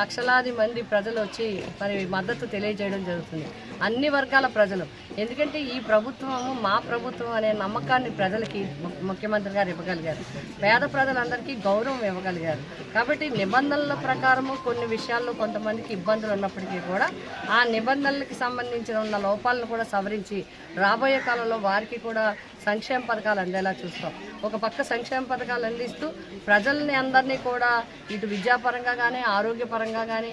లక్షలాది మంది ప్రజలు వచ్చి మరి మద్దతు తెలియజేయడం జరుగుతుంది. అన్ని వర్గాల ప్రజలు, ఎందుకంటే ఈ ప్రభుత్వము మా ప్రభుత్వం అనే నమ్మకాన్ని ప్రజలకి ముఖ్యమంత్రి గారు ఇవ్వగలిగారు. పేద ప్రజలందరికీ గౌరవం ఇవ్వగలిగారు. కాబట్టి నిబంధనల ప్రకారము కొన్ని విషయాల్లో కొంతమందికి ఇబ్బందులు ఉన్నప్పటికీ కూడా ఆ నిబంధనలకు సంబంధించిన ఉన్న లోపాలను కూడా సవరించి రాబోయే కాలంలో వారికి కూడా సంక్షేమ పథకాలు అందేలా చూస్తాం. ఒక పక్క సంక్షేమ పథకాలు అందిస్తూ ప్రజల్ని అందరినీ కూడా ఇటు విద్యాపరంగా కానీ, ఆరోగ్యపరంగా కానీ,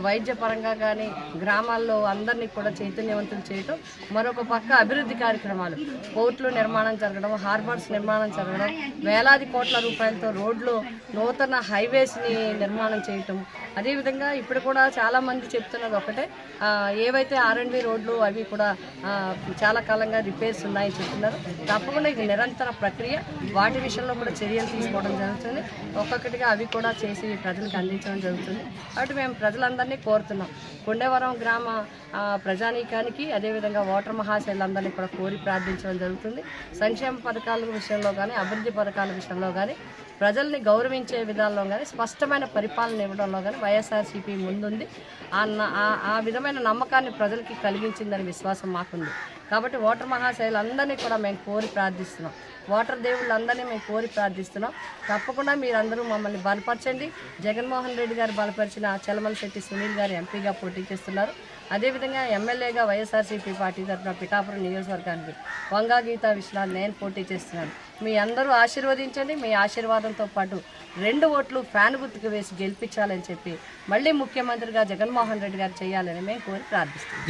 వైద్యపరంగా కానీ గ్రామాల్లో అందరినీ కూడా చైతన్యవంతులు చేయటం, మరొక పక్క అభివృద్ధి కార్యక్రమాలు, పోర్టులు నిర్మాణం జరగడం, హార్బర్స్ నిర్మాణం జరగడం, వేలాది కోట్ల రూపాయలతో రోడ్లు, నూతన హైవేస్ని నిర్మాణం చేయటం. అదేవిధంగా ఇప్పుడు కూడా చాలామంది చెప్తున్నది ఒకటే, ఏవైతే R&B రోడ్లు అవి కూడా చాలా కాలంగా రిపేర్స్ ఉన్నాయని చెప్తున్నారు. తప్పకుండా ఇది నిరంతర ప్రక్రియ, వాటి విషయంలో కూడా చర్యలు తీసుకోవడం జరుగుతుంది. ఒక్కొక్కటిగా అవి కూడా చేసి ప్రజలకు అందించడం జరుగుతుంది. కాబట్టి మేము ప్రజలందరినీ కోరుతున్నాం, కొండేవరం గ్రామ ప్రజానీకానికి అదేవిధంగా ఓటర్ మహాశైలందరినీ కూడా కోరి ప్రార్థించడం జరుగుతుంది. సంక్షేమ పథకాల విషయంలో కానీ, అభివృద్ధి పథకాల విషయంలో కానీ, ప్రజల్ని గౌరవించే విధానంలో కానీ, స్పష్టమైన పరిపాలన ఇవ్వడంలో కానీ వైఎస్ఆర్సీపీ ముందుంది. ఆ విధమైన నమ్మకాన్ని ప్రజలకి కలిగించిందని విశ్వాసం మాకుంది. కాబట్టి ఓటర్ మహాశైలందరినీ కూడా మేము కోరి ప్రార్థిస్తున్నాం, ఓటర్ దేవుళ్ళందరినీ మేము కోరి ప్రార్థిస్తున్నాం. తప్పకుండా మీరందరూ మమ్మల్ని బలపరచండి. జగన్మోహన్ రెడ్డి గారు బలపరిచిన చలమలశెట్టి సునీల్ గారు ఎంపీగా పోటీ చేస్తున్నారు. అదేవిధంగా ఎమ్మెల్యేగా వైఎస్ఆర్సీపీ పార్టీ తరఫున పిఠాపురం నియోజకవర్గానికి వంగా గీతా విశ్వనాథ్ నేను పోటీ చేస్తున్నాను. మీ అందరూ ఆశీర్వదించండి. మీ ఆశీర్వాదంతో పాటు 2 ఓట్లు ఫ్యాన్ గుర్తుకు వేసి గెలిపించాలని చెప్పి మళ్ళీ ముఖ్యమంత్రిగా జగన్మోహన్ రెడ్డి గారు చేయాలని మేము కోరి ప్రార్థిస్తున్నాం.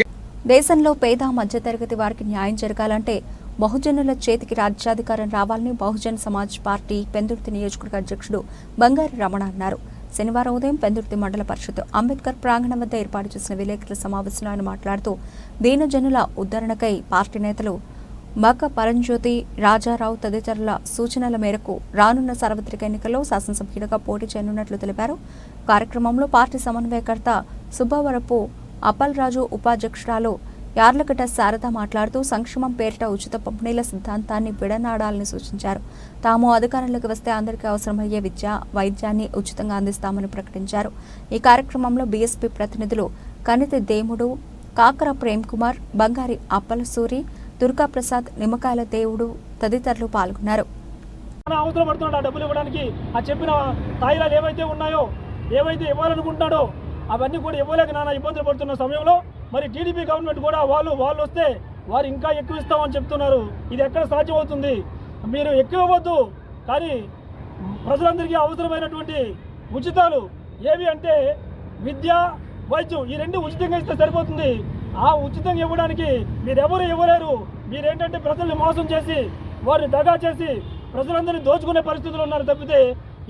దేశంలో పేద మధ్యతరగతి వారికి న్యాయం జరగాలంటే బహుజనుల చేతికి రాజ్యాధికారం రావాలని బహుజన్ సమాజ్ పార్టీ పెందుర్తి నియోజకవర్గ అధ్యక్షుడు బంగారి రమణ అన్నారు. శనివారం ఉదయం పెందుర్తి మండల పరిషత్ అంబేద్కర్ ప్రాంగణం వద్ద ఏర్పాటు చేసిన విలేకరుల సమావేశంలో ఆయన మాట్లాడుతూ దీనజనుల ఉద్ధరణకై పార్టీ నేతలు మక పరంజ్యోతి, రాజారావు తదితరుల సూచనల మేరకు రానున్న సార్వత్రిక ఎన్నికల్లో శాసనసభ్యుడిగా పోటీ చేయనున్నట్లు తెలిపారు. కార్యక్రమంలో పార్టీ సమన్వయకర్త సుబ్బవరపు అప్పల్రాజు, ఉపాధ్యక్షురాలు యార్లగడ్డ శారద మాట్లాడుతూ సంక్షేమం పేరిట ఉచిత పంపిణీల సిద్ధాంతాన్ని విడనాడాలని సూచించారు. తాము అధికారంలోకి వస్తే అందరికీ అవసరమయ్యే విద్య, వైద్యాన్ని ఉచితంగా అందిస్తామని ప్రకటించారు. ఈ కార్యక్రమంలో బీఎస్పీ ప్రతినిధులు కనితి దేముడు, కాకర ప్రేమ్ కుమార్, బంగారి అప్పలసూరి, దుర్గాప్రసాద్, నిమ్మకాయల దేవుడు తదితరులు పాల్గొన్నారు. అవసరం పడుతున్నాడు ఆ డబ్బులు ఇవ్వడానికి. ఆ చెప్పిన తాయిలాలు ఏవైతే ఉన్నాయో, ఏవైతే ఇవ్వాలనుకుంటున్నాడో అవన్నీ కూడా ఇవ్వలేక నానా ఇబ్బందులు పడుతున్న సమయంలో మరి టీడీపీ గవర్నమెంట్ కూడా వాళ్ళు వస్తే వారు ఇంకా ఎక్కువ ఇస్తామని చెప్తున్నారు. ఇది ఎక్కడ సాధ్యమవుతుంది? మీరు ఎక్కువ ఇవ్వద్దు, కానీ ప్రజలందరికీ అవసరమైనటువంటి ఉచితాలు ఏవి అంటే విద్య, వైద్యం, ఈ 2 ఉచితంగా ఇస్తే సరిపోతుంది. ఆ ఉచితంగా ఇవ్వడానికి మీరెవరు ఇవ్వలేరు. మీరేంటంటే ప్రజల్ని మోసం చేసి వారిని దగా చేసి ప్రజలందరినీ దోచుకునే పరిస్థితులు ఉన్నారు తప్పితే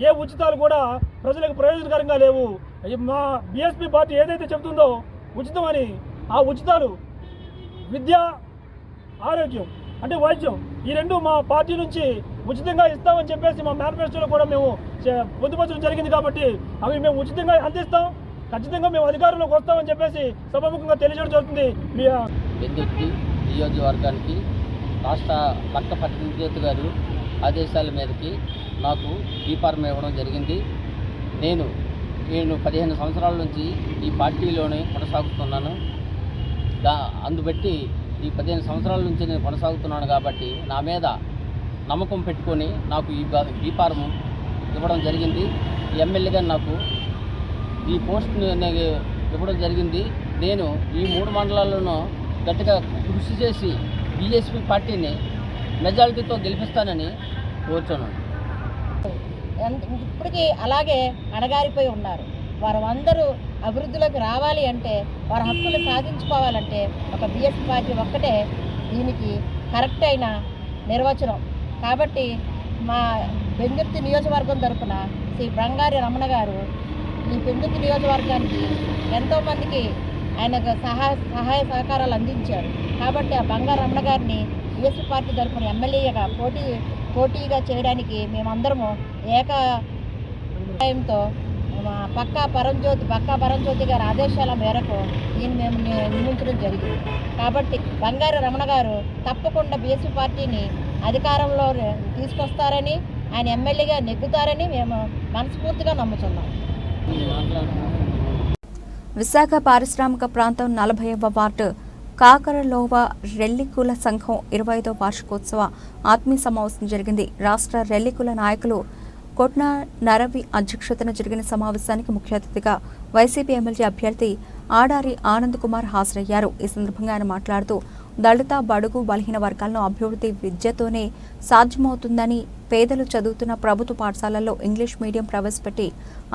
ఏ ఉచితాలు కూడా ప్రజలకు ప్రయోజనకరంగా లేవు. మా బీఎస్పీ పార్టీ ఏదైతే చెబుతుందో ఉచితమని, ఆ ఉచితాలు విద్య, ఆరోగ్యం అంటే వైద్యం, ఈ రెండు మా పార్టీ నుంచి ఉచితంగా ఇస్తామని చెప్పేసి మా మేనిఫెస్టోలో కూడా మేము పొందుపరచడం జరిగింది. కాబట్టి అవి మేము ఉచితంగా అందిస్తాం, ఖచ్చితంగా మేము అధికారంలోకి వస్తామని చెప్పేసి సభాముఖంగా తెలియజేయడం జరుగుతుంది. మీ పెందుర్తి నియోజకవర్గానికి రాష్ట్ర లక్క పట్టణజ్యోతి గారు ఆదేశాల మేరకి నాకు బీఫార్మ్ ఇవ్వడం జరిగింది. నేను 15 సంవత్సరాల నుంచి ఈ పార్టీలోనే కొనసాగుతున్నాను. అందుబట్టి ఈ 15 సంవత్సరాల నుంచి నేను కొనసాగుతున్నాను కాబట్టి నా మీద నమ్మకం పెట్టుకొని నాకు ఈ బీఫార్మ్ ఇవ్వడం జరిగింది. ఎమ్మెల్యేగా నాకు ఈ పోస్ట్ ఇవ్వడం జరిగింది. నేను ఈ 3 మండలాల్లోనూ గట్టిగా కృషి చేసి బీఎస్పీ పార్టీని మెజారిటీతో గెలిపిస్తానని కోరుచున్నాను. ఇప్పటికీ అలాగే అణగారిపోయి ఉన్నారు. వారు అందరూ అభివృద్ధిలోకి రావాలి అంటే, వారి హక్కులు సాధించుకోవాలంటే ఒక బీఎస్పీ పార్టీ ఒక్కటే దీనికి కరెక్ట్ అయిన నిర్వచనం. కాబట్టి మా పెందుర్తి నియోజకవర్గం తరఫున శ్రీ బంగారి రమణ గారు ఈ పెందుర్తి నియోజకవర్గానికి ఎంతోమందికి ఆయనకు సహాయ సహకారాలు అందించారు. కాబట్టి ఆ బంగారు రమణ గారిని బీఎస్పీ పార్టీ తరఫున ఎమ్మెల్యేగా పోటీగా చేయడానికి మేమందరము ఏకాభిప్రాయంతో పక్కా పరంజ్యోతి గారి ఆదేశాల మేరకు దీన్ని మేము నియమించడం జరిగింది. కాబట్టి బంగారు రమణ గారు తప్పకుండా బీఎస్పీ పార్టీని అధికారంలో తీసుకొస్తారని, ఆయన ఎమ్మెల్యేగా నెగ్గుతారని మేము మనస్ఫూర్తిగా నమ్ముతున్నాం. విశాఖ పారిశ్రామిక ప్రాంతం 40వ వార్డు కాకరలోవ రెల్లికుల సంఘం 25వ వార్షికోత్సవ ఆత్మీయ సమావేశం జరిగింది. రాష్ట్ర రెల్లికుల నాయకులు కొట్న నరవి అధ్యక్షతన జరిగిన సమావేశానికి ముఖ్య అతిథిగా వైసీపీ ఎమ్మెల్యే అభ్యర్థి ఆడారి ఆనంద్ కుమార్ హాజరయ్యారు. ఈ సందర్భంగా ఆయన మాట్లాడుతూ దళిత, బడుగు, బలహీన వర్గాలను అభివృద్ధి విద్యతోనే సాధ్యమవుతుందని, పేదలు చదువుతున్న ప్రభుత్వ పాఠశాలల్లో ఇంగ్లీష్ మీడియం ప్రవేశపెట్టి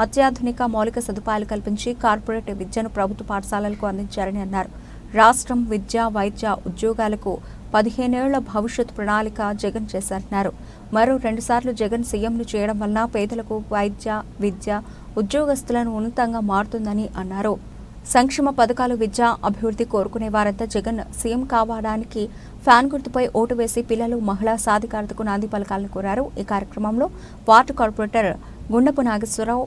అత్యాధునిక మౌలిక సదుపాయాలు కల్పించి కార్పొరేట్ విద్యను ప్రభుత్వ పాఠశాలలకు అందించారని అన్నారు. రాష్ట్రం విద్య, వైద్య, ఉద్యోగాలకు 15 ఏళ్ల భవిష్యత్ ప్రణాళిక జగన్ చేశారన్నారు. మరో 2 సార్లు జగన్ సీఎంను చేయడం వలన పేదలకు వైద్య, విద్య, ఉద్యోగస్తులను ఉన్నతంగా మారుతుందని అన్నారు. సంక్షేమ పథకాలు, విద్య, అభివృద్ధి కోరుకునే వారంతా జగన్ సీఎం కావడానికి ఫ్యాన్ గుర్తుపై ఓటు వేసి పిల్లలు, మహిళా సాధికారతకు నాంది పలకాలని కోరారు. ఈ కార్యక్రమంలో ward corporator Gundapu Nageswara Rao,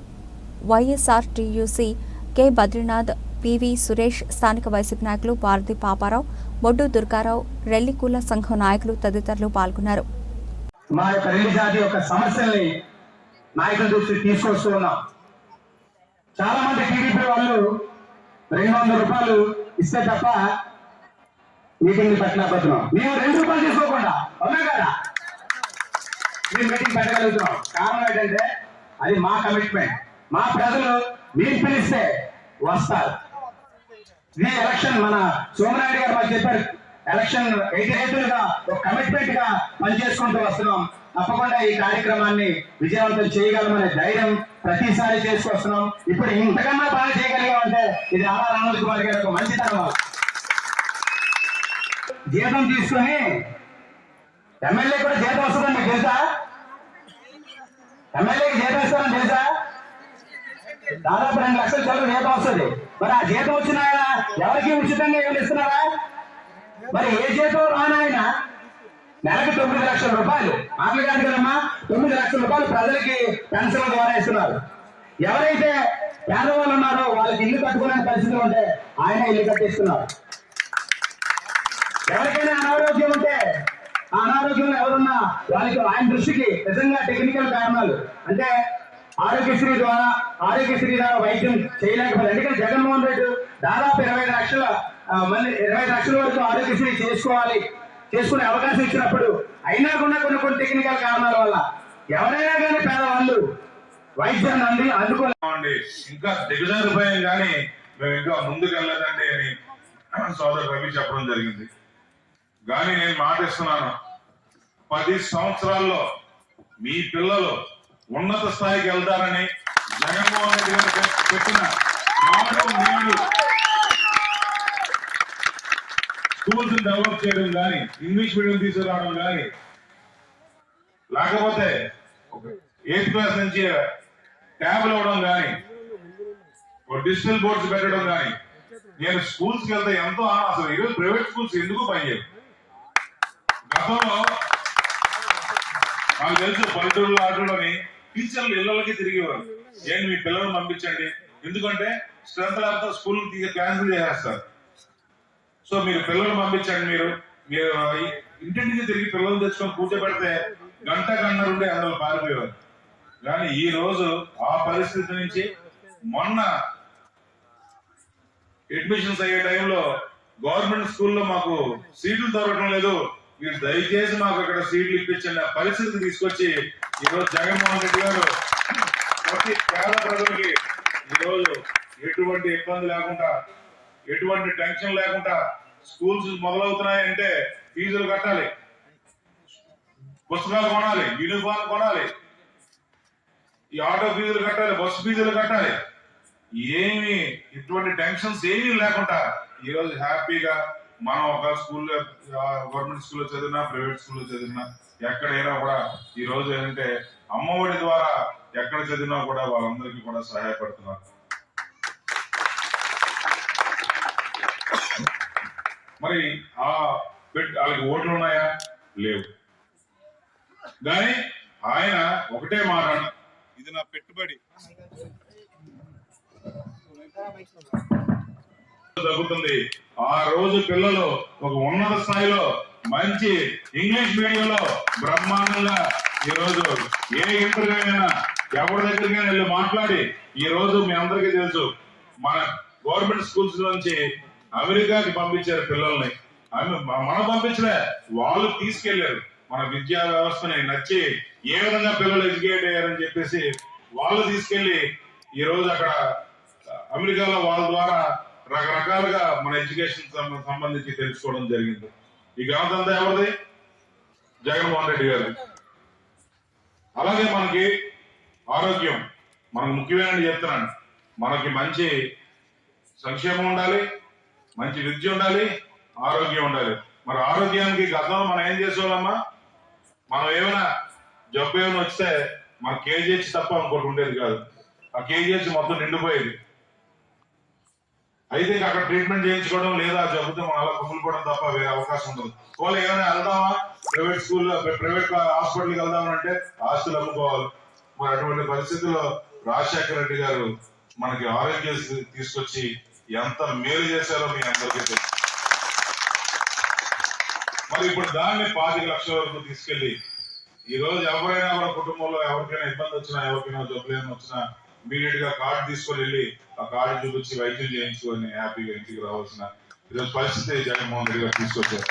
YSRTUC K Badrinath, P V Suresh, స్థానిక వైసీపీ నాయకులు భారతి పాపారావు, బొడ్డు దుర్గారావు, రెల్లికుల సంఘం నాయకులు తదితరులు పాల్గొన్నారు. మా యొక్క రెల్లి జాతి యొక్క సమస్యల్ని నాయకుల దృష్టికి తీసుకొస్తూ ఉన్నాం. చాలా మంది టీడీపీ వాళ్ళు 200 రూపాయలు ఇస్తే తప్ప మీటింగ్ పెట్టలేకపోతున్నాం. మేము 2 రూపాయలు తీసుకోకుండా అవునా కదా మేము మీటింగ్ పెట్టగలుగుతున్నాం. కారణం ఏంటంటే అది మా కమిట్మెంట్. మా ప్రజలు మీరు పిలిస్తే వస్తారు. ఈ ఎలక్షన్ మన సోమనాయుడు గారు మాకు చెప్పారు, ఎలక్షన్ 88 గా ఒక కమిట్మెంట్ గా పనిచేసుకుంటూ వస్తున్నాం. తప్పకుండా ఈ కార్యక్రమాన్ని విజయవంతం చేయగలమనే ధైర్యం ప్రతిసారి చేసుకొస్తున్నాం. ఇప్పుడు ఇంతకన్నా బాగా చేయగలిగామంటే ఇది ఆర్ ఆనంద్ కుమార్ గారి ఒక మంచితనం. జీతం తీసుకొని ఎమ్మెల్యే కూడా జీతం వస్తుందని మీకు తెలుసా? ఎమ్మెల్యేకి జీతం ఇస్తారని తెలుసా? దాదాపు 2 లక్షల చదువు జీతం వస్తుంది. మరి ఆ జీతం వచ్చిన ఆయన ఎవరికి ఉచితంగా ఏమి ఇస్తున్నారా? మరి ఏ జీతం రానాయన నెలకు 9 లక్షల రూపాయలు, మాటలు కాదు కదమ్మా, 9 లక్షల రూపాయలు ప్రజలకి పెన్షన్ల ద్వారా ఇస్తున్నారు. ఎవరైతే పేదవాళ్ళు ఉన్నారో వాళ్ళకి ఇల్లు కట్టుకునే పరిస్థితులు ఉంటే ఆయన ఇల్లు కట్టిస్తున్నారు. ఎవరికైనా అనారోగ్యం ఉంటే ఆ అనారోగ్యంలో ఎవరున్నా వాళ్ళకి ఆయన దృష్టికి నిజంగా టెక్నికల్ కారణాలు అంటే ఆరోగ్యశ్రీ ద్వారా వైద్యం చేయలేకపోతే, ఎందుకంటే జగన్మోహన్ రెడ్డి దాదాపు 25 లక్షల వరకు ఆరోగ్యశ్రీ చేసుకునే అవకాశం ఇచ్చినప్పుడు అయినా కూడా కొన్ని టెక్నికల్ కారణాల వల్ల ఎవరైనా కానీ పేదవాళ్ళు వైద్యాన్ని అందుకోలేమండి. ఇంకా దిగజారిపోయాం కానీ మేము ఇంకా ముందుకు వెళ్ళదండి అని సోదరు రవి చెప్పడం జరిగింది. కానీ నేను మాటిస్తున్నాను, 10 సంవత్సరాల్లో మీ పిల్లలు ఉన్నత స్థాయికి వెళ్తారని జగన్మోహన్ రెడ్డి గారు పెట్టిన 4 స్కూల్స్ స్కూల్స్ డెవలప్ చేయడం కానీ, ఇంగ్లీష్ మీడియం తీసుకురావడం కానీ, లేకపోతే 8th క్లాస్ నుంచి ట్యాబ్లు ఇవ్వడం కానీ, డిజిటల్ బోర్డ్స్ పెట్టడం కానీ, నేను స్కూల్స్కి వెళ్తే ఎంతో అసలు ఈరోజు ప్రైవేట్ స్కూల్స్ ఎందుకు పనిచేయవు. గతంలో నాకు తెలుసు పల్లెటూరులో ఆటల్లోని టీచర్లు ఇళ్లకి తిరిగేవారు. ఏంటి మీ పిల్లలను పంపించండి, ఎందుకంటే స్ట్రెంత్ లేకపోతే స్కూల్ క్యాన్సిల్ చేసేస్తారు. సో మీరు పిల్లలు పంపించండి, మీరు ఇంటింటికి తిరిగి పిల్లలు తెచ్చుకొని కూర్చోబెడితే గంట నుండి అందులో పారిపోయేవారు. కానీ ఈ రోజు ఆ పరిస్థితి నుంచి మొన్న అడ్మిషన్స్ అయ్యే టైంలో గవర్నమెంట్ స్కూల్లో మాకు సీట్లు దొరకడం లేదు, మీరు దయచేసి మాకు అక్కడ సీట్లు ఇప్పించండి ఆ పరిస్థితి తీసుకొచ్చి ఈరోజు జగన్మోహన్ రెడ్డి గారు ప్రతి పేద ప్రజలకి ఈరోజు ఎటువంటి ఇబ్బంది లేకుండా, ఎటువంటి టెన్షన్ లేకుండా స్కూల్స్ మొదలవుతున్నాయంటే ఫీజులు కట్టాలి, పుస్తకాలు కొనాలి, యూనిఫామ్ కొనాలి, ఈ ఆటో ఫీజులు కట్టాలి, బస్సు ఫీజులు కట్టాలి. ఏమి ఇటువంటి టెన్షన్స్ ఏమీ లేకుండా ఈరోజు హ్యాపీగా మనం ఒక స్కూల్లో గవర్నమెంట్ స్కూల్లో చదివినా, ప్రైవేట్ స్కూల్లో చదివినా, ఎక్కడైనా కూడా ఈ రోజు ఏంటంటే అమ్మఒడి ద్వారా ఎక్కడ చదివినా కూడా వాళ్ళందరికీ కూడా సహాయపడుతున్నారు. మరి వాళ్ళకి ఓట్లు ఉన్నాయా? లేవు. కానీ ఆయన ఒకటే మాట, ఇది నా పెట్టుబడి తగ్గుతుంది. ఆ రోజు పిల్లలు ఒక ఉన్నత స్థాయిలో మంచి ఇంగ్లీష్ మీడియంలో బ్రహ్మాండంగా ఈ రోజు ఏ ఇంటర్వ్యూ అయినా ఎవరి దగ్గరికైనా వెళ్ళి మాట్లాడి, ఈ రోజు మీ అందరికీ తెలుసు మన గవర్నమెంట్ స్కూల్స్ నుంచి అమెరికాకి పంపించారు పిల్లల్ని. మనం పంపించలే, వాళ్ళు తీసుకెళ్లారు. మన విద్యా వ్యవస్థని నచ్చి ఏ విధంగా పిల్లలు ఎడ్యుకేట్ అయ్యారని చెప్పేసి వాళ్ళు తీసుకెళ్లి ఈ రోజు అక్కడ అమెరికాలో వాళ్ళ ద్వారా రకరకాలుగా మన ఎడ్యుకేషన్ సంబంధించి తెలుసుకోవడం జరిగింది. ఈ ఘనత అంతా ఎవరిది? జగన్మోహన్ రెడ్డి గారు. అలాగే మనకి ఆరోగ్యం మనకు ముఖ్యమైనది చెప్తున్నాను. మనకి మంచి సంక్షేమం ఉండాలి, మంచి విద్య ఉండాలి, ఆరోగ్యం ఉండాలి. మరి ఆరోగ్యానికి గతంలో మనం ఏం చేసేవాళ్ళమ్మా, మనం ఏమైనా జబ్బు ఏమైనా వస్తే మన కేజీహెచ్ తప్ప ఇంకోటి ఉండేది కాదు. ఆ కేజీహెచ్ మొత్తం నిండిపోయేది. అయితే అక్కడ ట్రీట్మెంట్ చేయించుకోవడం లేదా జబ్బుతో మనం అలా కుమ్ములుకోవడం తప్ప వేరే అవకాశం ఉండదు. వాళ్ళు ఏమైనా వెళ్దామా ప్రైవేట్ స్కూల్లో, ప్రైవేట్ హాస్పిటల్కి వెళ్దామంటే ఆస్తులు అమ్ముకోవాలి. మరి అటువంటి పరిస్థితుల్లో రాజశేఖర రెడ్డి గారు మనకి ఆరోగ్య తీసుకొచ్చి ఎంత మేలు చేశారో మీ అందరికీ తెలుసు. మరి ఇప్పుడు దాన్ని 25 లక్షల వరకు తీసుకెళ్లి ఈ రోజు ఎవరైనా కూడా కుటుంబంలో ఎవరికైనా ఇబ్బంది వచ్చినా, ఎవరికైనా జబ్బులు వచ్చినా ఇమీడియట్ గా కార్డు తీసుకొని వెళ్ళి ఆ కార్డు చూపించి వైద్యం చేయించుకొని హ్యాపీగా ఇంటికి రావాల్సిన ఈరోజు పరిస్థితి జగన్మోహన్ రెడ్డి గారు తీసుకొచ్చారు.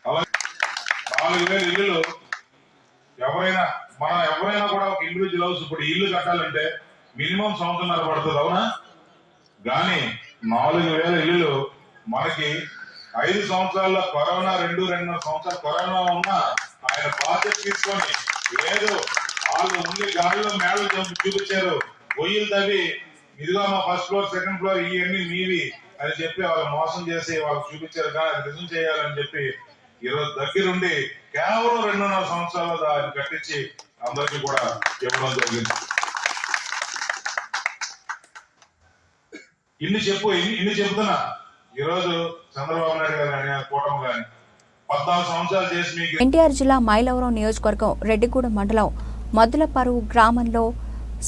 అలాగే 4,000 ఇల్లు ఎవరైనా కూడా ఒక ఇండివిజువల్ హౌస్ ఇప్పుడు ఇల్లు కట్టాలంటే మినిమం 1.5 సంవత్సరం పడుతుంది, అవునా? కానీ 4,000 ఇల్లు మనకి 5 సంవత్సరాల్లో కరోనా 2.5 సంవత్సరాలు కరోనా ఉన్నా ఆయన బాధ్యత తీసుకొని లేదు వాళ్ళు ఉండి గాలిలో మేడలు చూపించారు, గొయ్యలు తవ్వి ఇదిగా మా ఫస్ట్ ఫ్లోర్ సెకండ్ ఫ్లోర్ ఇవన్నీ మీవి అని చెప్పి వాళ్ళు మోసం చేసి వాళ్ళకి చూపించారు. కానీ అది నిజం చేయాలని చెప్పి ఈరోజు దగ్గరుండి కేవలం 2.5 సంవత్సరాల్లో దాన్ని కట్టించి అందరికీ కూడా ఇవ్వడం జరిగింది. ఇన్ని చెప్తున్నా ఈరోజు చంద్రబాబు నాయుడు గారు కానీ కూటమి కానీ 14 సంవత్సరాలు చేసి మీకు ఎన్టీఆర్ జిల్లా మైలవరం నియోజకవర్గం రెడ్డిగూడెం మండలం మద్దులపరువు గ్రామంలో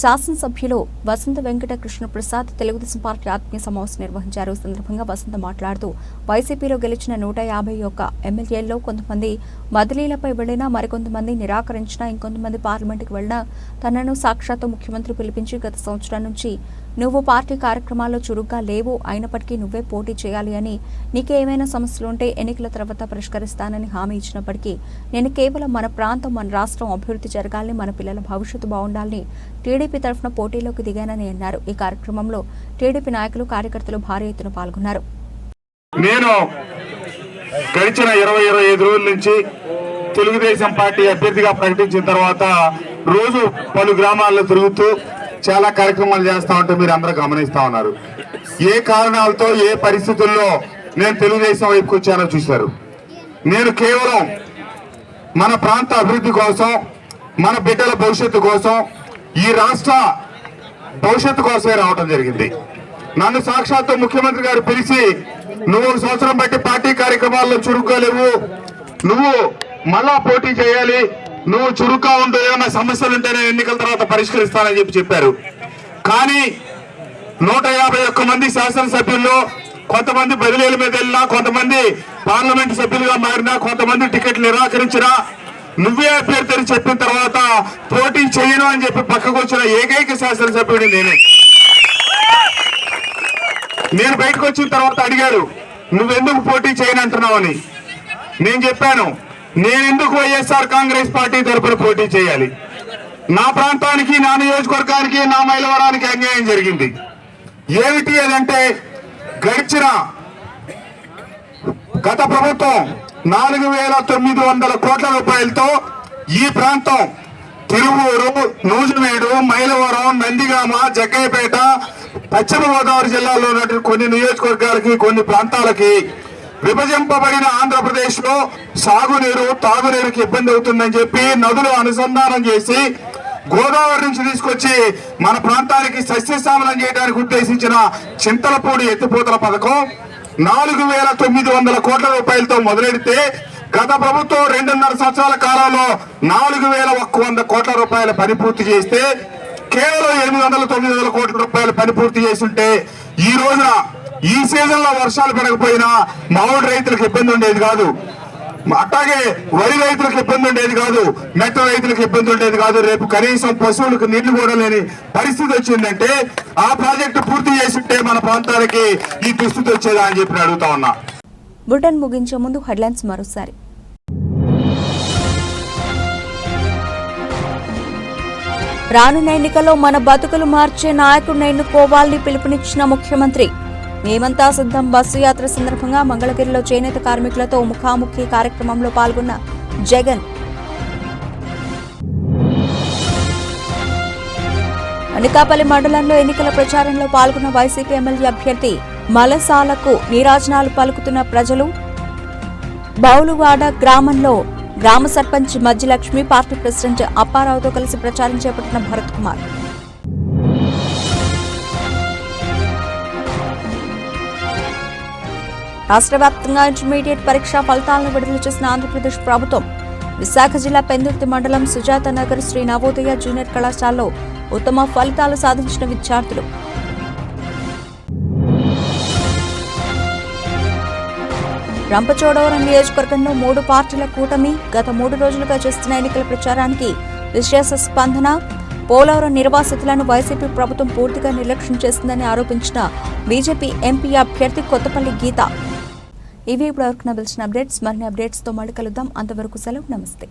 శాసనసభ్యులు వసంత వెంకట కృష్ణ ప్రసాద్ తెలుగుదేశం పార్టీ ఆత్మీయ సమావేశం నిర్వహించారు. ఈ సందర్భంగా వసంత మాట్లాడుతూ వైసీపీలో గెలిచిన 151 ఎమ్మెల్యేల్లో కొంతమంది బదిలీలపై వెళ్లినా, మరికొంతమంది నిరాకరించినా, ఇంకొంతమంది పార్లమెంటుకు వెళ్లినా తనను సాక్షాత్తు ముఖ్యమంత్రి పిలిపించి గత సంవత్సరం నుంచి నువ్వు పార్టీ కార్యక్రమాల్లో చురుగ్గా లేవు, అయినప్పటికీ నువ్వే పోటీ చేయాలి అని, నీకేమైనా సమస్యలుంటే ఎన్నికల తర్వాత పరిష్కరిస్తానని హామీ ఇచ్చినప్పటికీ నేను కేవలం మన ప్రాంతం, మన రాష్ట్రం అభివృద్ధి జరగాలని, మన పిల్లల భవిష్యత్తు బాగుండాలని టీడీపీ తరఫున పోటీలోకి దిగానని అన్నారు. ఈ కార్యక్రమంలో టీడీపీ నాయకులు, కార్యకర్తలు భారీ ఎత్తున పాల్గొన్నారు. నేను గడిచిన 25 రోజుల నుంచి తెలుగుదేశం పార్టీ అభ్యర్థిగా ప్రకటించిన తర్వాత రోజు పలు గ్రామాల్లో తిరుగుతూ చాలా కార్యక్రమాలు చేస్తా ఉంటే మీరు అందరూ గమనిస్తా ఉన్నారు. ఏ కారణాలతో ఏ పరిస్థితుల్లో నేను తెలుగుదేశం వైపుకి వచ్చానో చూశారు. నేను కేవలం మన ప్రాంత అభివృద్ధి కోసం, మన బిడ్డల భవిష్యత్తు కోసం, ఈ రాష్ట్ర భవిష్యత్తు కోసమే రావడం జరిగింది. నన్ను సాక్షాత్తు ముఖ్యమంత్రి గారు పిలిచి, నువ్వు 1 సంవత్సరం బట్టి పార్టీ కార్యక్రమాల్లో చురుకోలేవు, నువ్వు మళ్ళా పోటీ చేయాలి, నువ్వు చురుగ్గా ఉండు, ఏమైనా సమస్యలు ఉంటే నేను ఎన్నికల తర్వాత పరిష్కరిస్తానని చెప్పారు. కానీ 151 మంది శాసనసభ్యుల్లో కొంతమంది బదిలీల మీద వెళ్ళినా, కొంతమంది పార్లమెంట్ సభ్యులుగా మారినా, కొంతమంది టికెట్లు నిరాకరించినా, నువ్వే అభ్యర్థిని చెప్పిన తర్వాత పోటీ చేయను అని చెప్పి పక్కకు వచ్చిన ఏకైక శాసనసభ్యుడు నేనే. నేను బయటకు వచ్చిన తర్వాత అడిగారు, నువ్వెందుకు పోటీ చేయనంటున్నావని. నేను చెప్పాను, నేనెందుకు వైఎస్ఆర్ కాంగ్రెస్ పార్టీ తరఫున పోటీ చేయాలి. నా ప్రాంతానికి, నా నియోజకవర్గానికి, నా మైలవరానికి అన్యాయం జరిగింది. ఏమిటి అదంటే, గడిచిన గత ప్రభుత్వం 4,900 కోట్ల రూపాయలతో ఈ ప్రాంతం తిరువూరు, నూజివీడు, మైలవరం, నందిగామ, జగ్గయ్యపేట, పశ్చిమ గోదావరి జిల్లాలో ఉన్నటువంటి కొన్ని నియోజకవర్గాలకి, కొన్ని ప్రాంతాలకి విభజింపబడిన ఆంధ్రప్రదేశ్ లో సాగునీరు, తాగునీరుకి ఇబ్బంది అవుతుందని చెప్పి నదులు అనుసంధానం చేసి గోదావరి నుంచి తీసుకొచ్చి మన ప్రాంతానికి సస్యశ్యామలం చేయడానికి ఉద్దేశించిన చింతలపూడి ఎత్తిపోతల పథకం 4,900 కోట్ల రూపాయలతో మొదలెడితే గత ప్రభుత్వం 2.5 సంవత్సరాల కాలంలో 4,100 కోట్ల రూపాయల పని పూర్తి చేస్తే కేవలం 800-900 కోట్ల రూపాయల పని పూర్తి చేస్తుంటే ఈ రోజున ఈ సీజన్ లో వర్షాలు పడకపోయినా మామిడి రైతులకు ఇబ్బంది ఉండేది కాదు, అట్లాగే వరి రైతులకు ఇబ్బంది ఉండేది కాదు, మెట్ట రైతులకు ఇబ్బంది ఉండేది కాదు. రేపు కనీసం పశువులకు నీళ్లు కూడా లేని పరిస్థితి వచ్చిందంటే ఆ ప్రాజెక్టు పూర్తి చేస్తుంటే మన ప్రాంతానికి ఈ దుస్థితి వచ్చేదా అని చెప్పి అడుగుతా ఉన్నా. బులెటిన్ ముగించే ముందు హెడ్లైన్స్ మరోసారి. రానున్న ఎన్నికల్లో మన బతుకులు మార్చే నాయకుడిని ఎన్నుకోవాలని పిలుపునిచ్చిన ముఖ్యమంత్రి. మేమంతా సిద్ధం బస్సు యాత్ర సందర్భంగా మంగళగిరిలో చేనేత కార్మికులతో ముఖాముఖి కార్యక్రమంలో పాల్గొన్న జగన్. అనకాపల్లి మండలంలో ఎన్నికల ప్రచారంలో పాల్గొన్న వైసీపీ ఎమ్మెల్యే అభ్యర్థి మలసాలకు నీరాజనాలు పలుకుతున్న ప్రజలు. బౌలువాడ గ్రామంలో గ్రామ సర్పంచ్ మధ్యలక్ష్మి, పార్టీ ప్రెసిడెంట్ అప్పారావుతో కలిసి ప్రచారం చేపట్టిన భరత్ కుమార్. రాష్ట్ర వ్యాప్తంగా ఇంటర్మీడియట్ పరీక్షా ఫలితాలను విడుదల చేసిన ఆంధ్రప్రదేశ్ ప్రభుత్వం. విశాఖ జిల్లా పెందుర్తి మండలం సుజాత నగర్ శ్రీ నవోదయ జూనియర్ కళాశాలలో ఉత్తమ ఫలితాలు సాధించిన విద్యార్థులు. రంపచోడవరం నియోజకవర్గంలో 3 పార్టీల కూటమి గత 3 రోజులుగా చేస్తున్న ఎన్నికల ప్రచారానికి విశేష స్పందన. పోలవరం నిర్వాసితులను వైసీపీ ప్రభుత్వం పూర్తిగా నిర్లక్ష్యం చేస్తుందని ఆరోపించిన బీజేపీ ఎంపీ అభ్యర్థి కొత్తపల్లి గీత. ఇవి ఇప్పటివరకు నిలిచిన అప్డేట్స్. మరిన్ని అప్డేట్స్తో మళ్ళీ కలుద్దాం. అంతవరకు సెలవు, నమస్తే.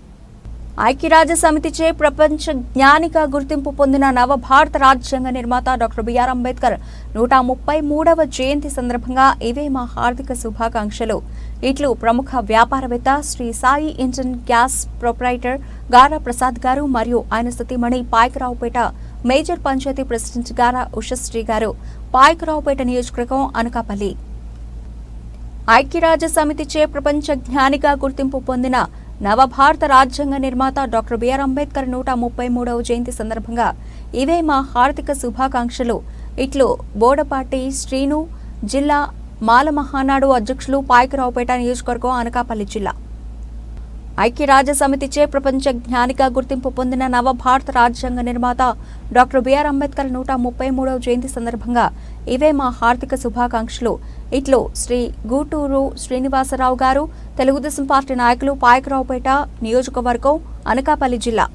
ఐక్యరాజ్య సమితిచే ప్రపంచ జ్ఞానిగా గుర్తింపు పొందిన నవభారత రాజ్యాంగ నిర్మాత డాక్టర్ బిఆర్ అంబేద్కర్ 133వ జయంతి సందర్భంగా ఇవే మా హార్దిక శుభాకాంక్షలు. ఇట్లు ప్రముఖ వ్యాపారవేత్త Shri Sai engine gas proprietor గారా ప్రసాద్ గారు మరియు ఆయన సతీమణి పాయకరావుపేట మేజర్ పంచాయతీ ప్రెసిడెంట్ గారా ఉషశ్రీ గారు, పాయకరావుపేట నియోజకవర్గం, అనకాపల్లి. ఐక్యరాజ్య సమితిచే ప్రపంచ జ్ఞానిగా గుర్తింపు పొందిన నవభారత రాజ్యాంగ నిర్మాత డాక్టర్ బిఆర్ అంబేద్కర్ 133వ జయంతి సందర్భంగా ఇవే మా హార్దిక శుభాకాంక్షలు. ఇట్లు బోడపాటి శ్రీను, జిల్లా మాల మహానాడు అధ్యక్షులు, పాయకరావుపేట నియోజకవర్గం, అనకాపల్లి జిల్లా. ఐక్యరాజ్య సమితిచే ప్రపంచ జ్ఞానిగా గుర్తింపు పొందిన నవభారత రాజ్యాంగ నిర్మాత డాక్టర్ బిఆర్ అంబేద్కర్ 133వ జయంతి సందర్భంగా ఇవే మా హార్దిక శుభాకాంక్షలు. ఇట్లు శ్రీ గూటూరు శ్రీనివాసరావు గారు, తెలుగుదేశం పార్టీ నాయకులు, పాయకరావుపేట నియోజకవర్గం, అనకాపల్లి జిల్లా.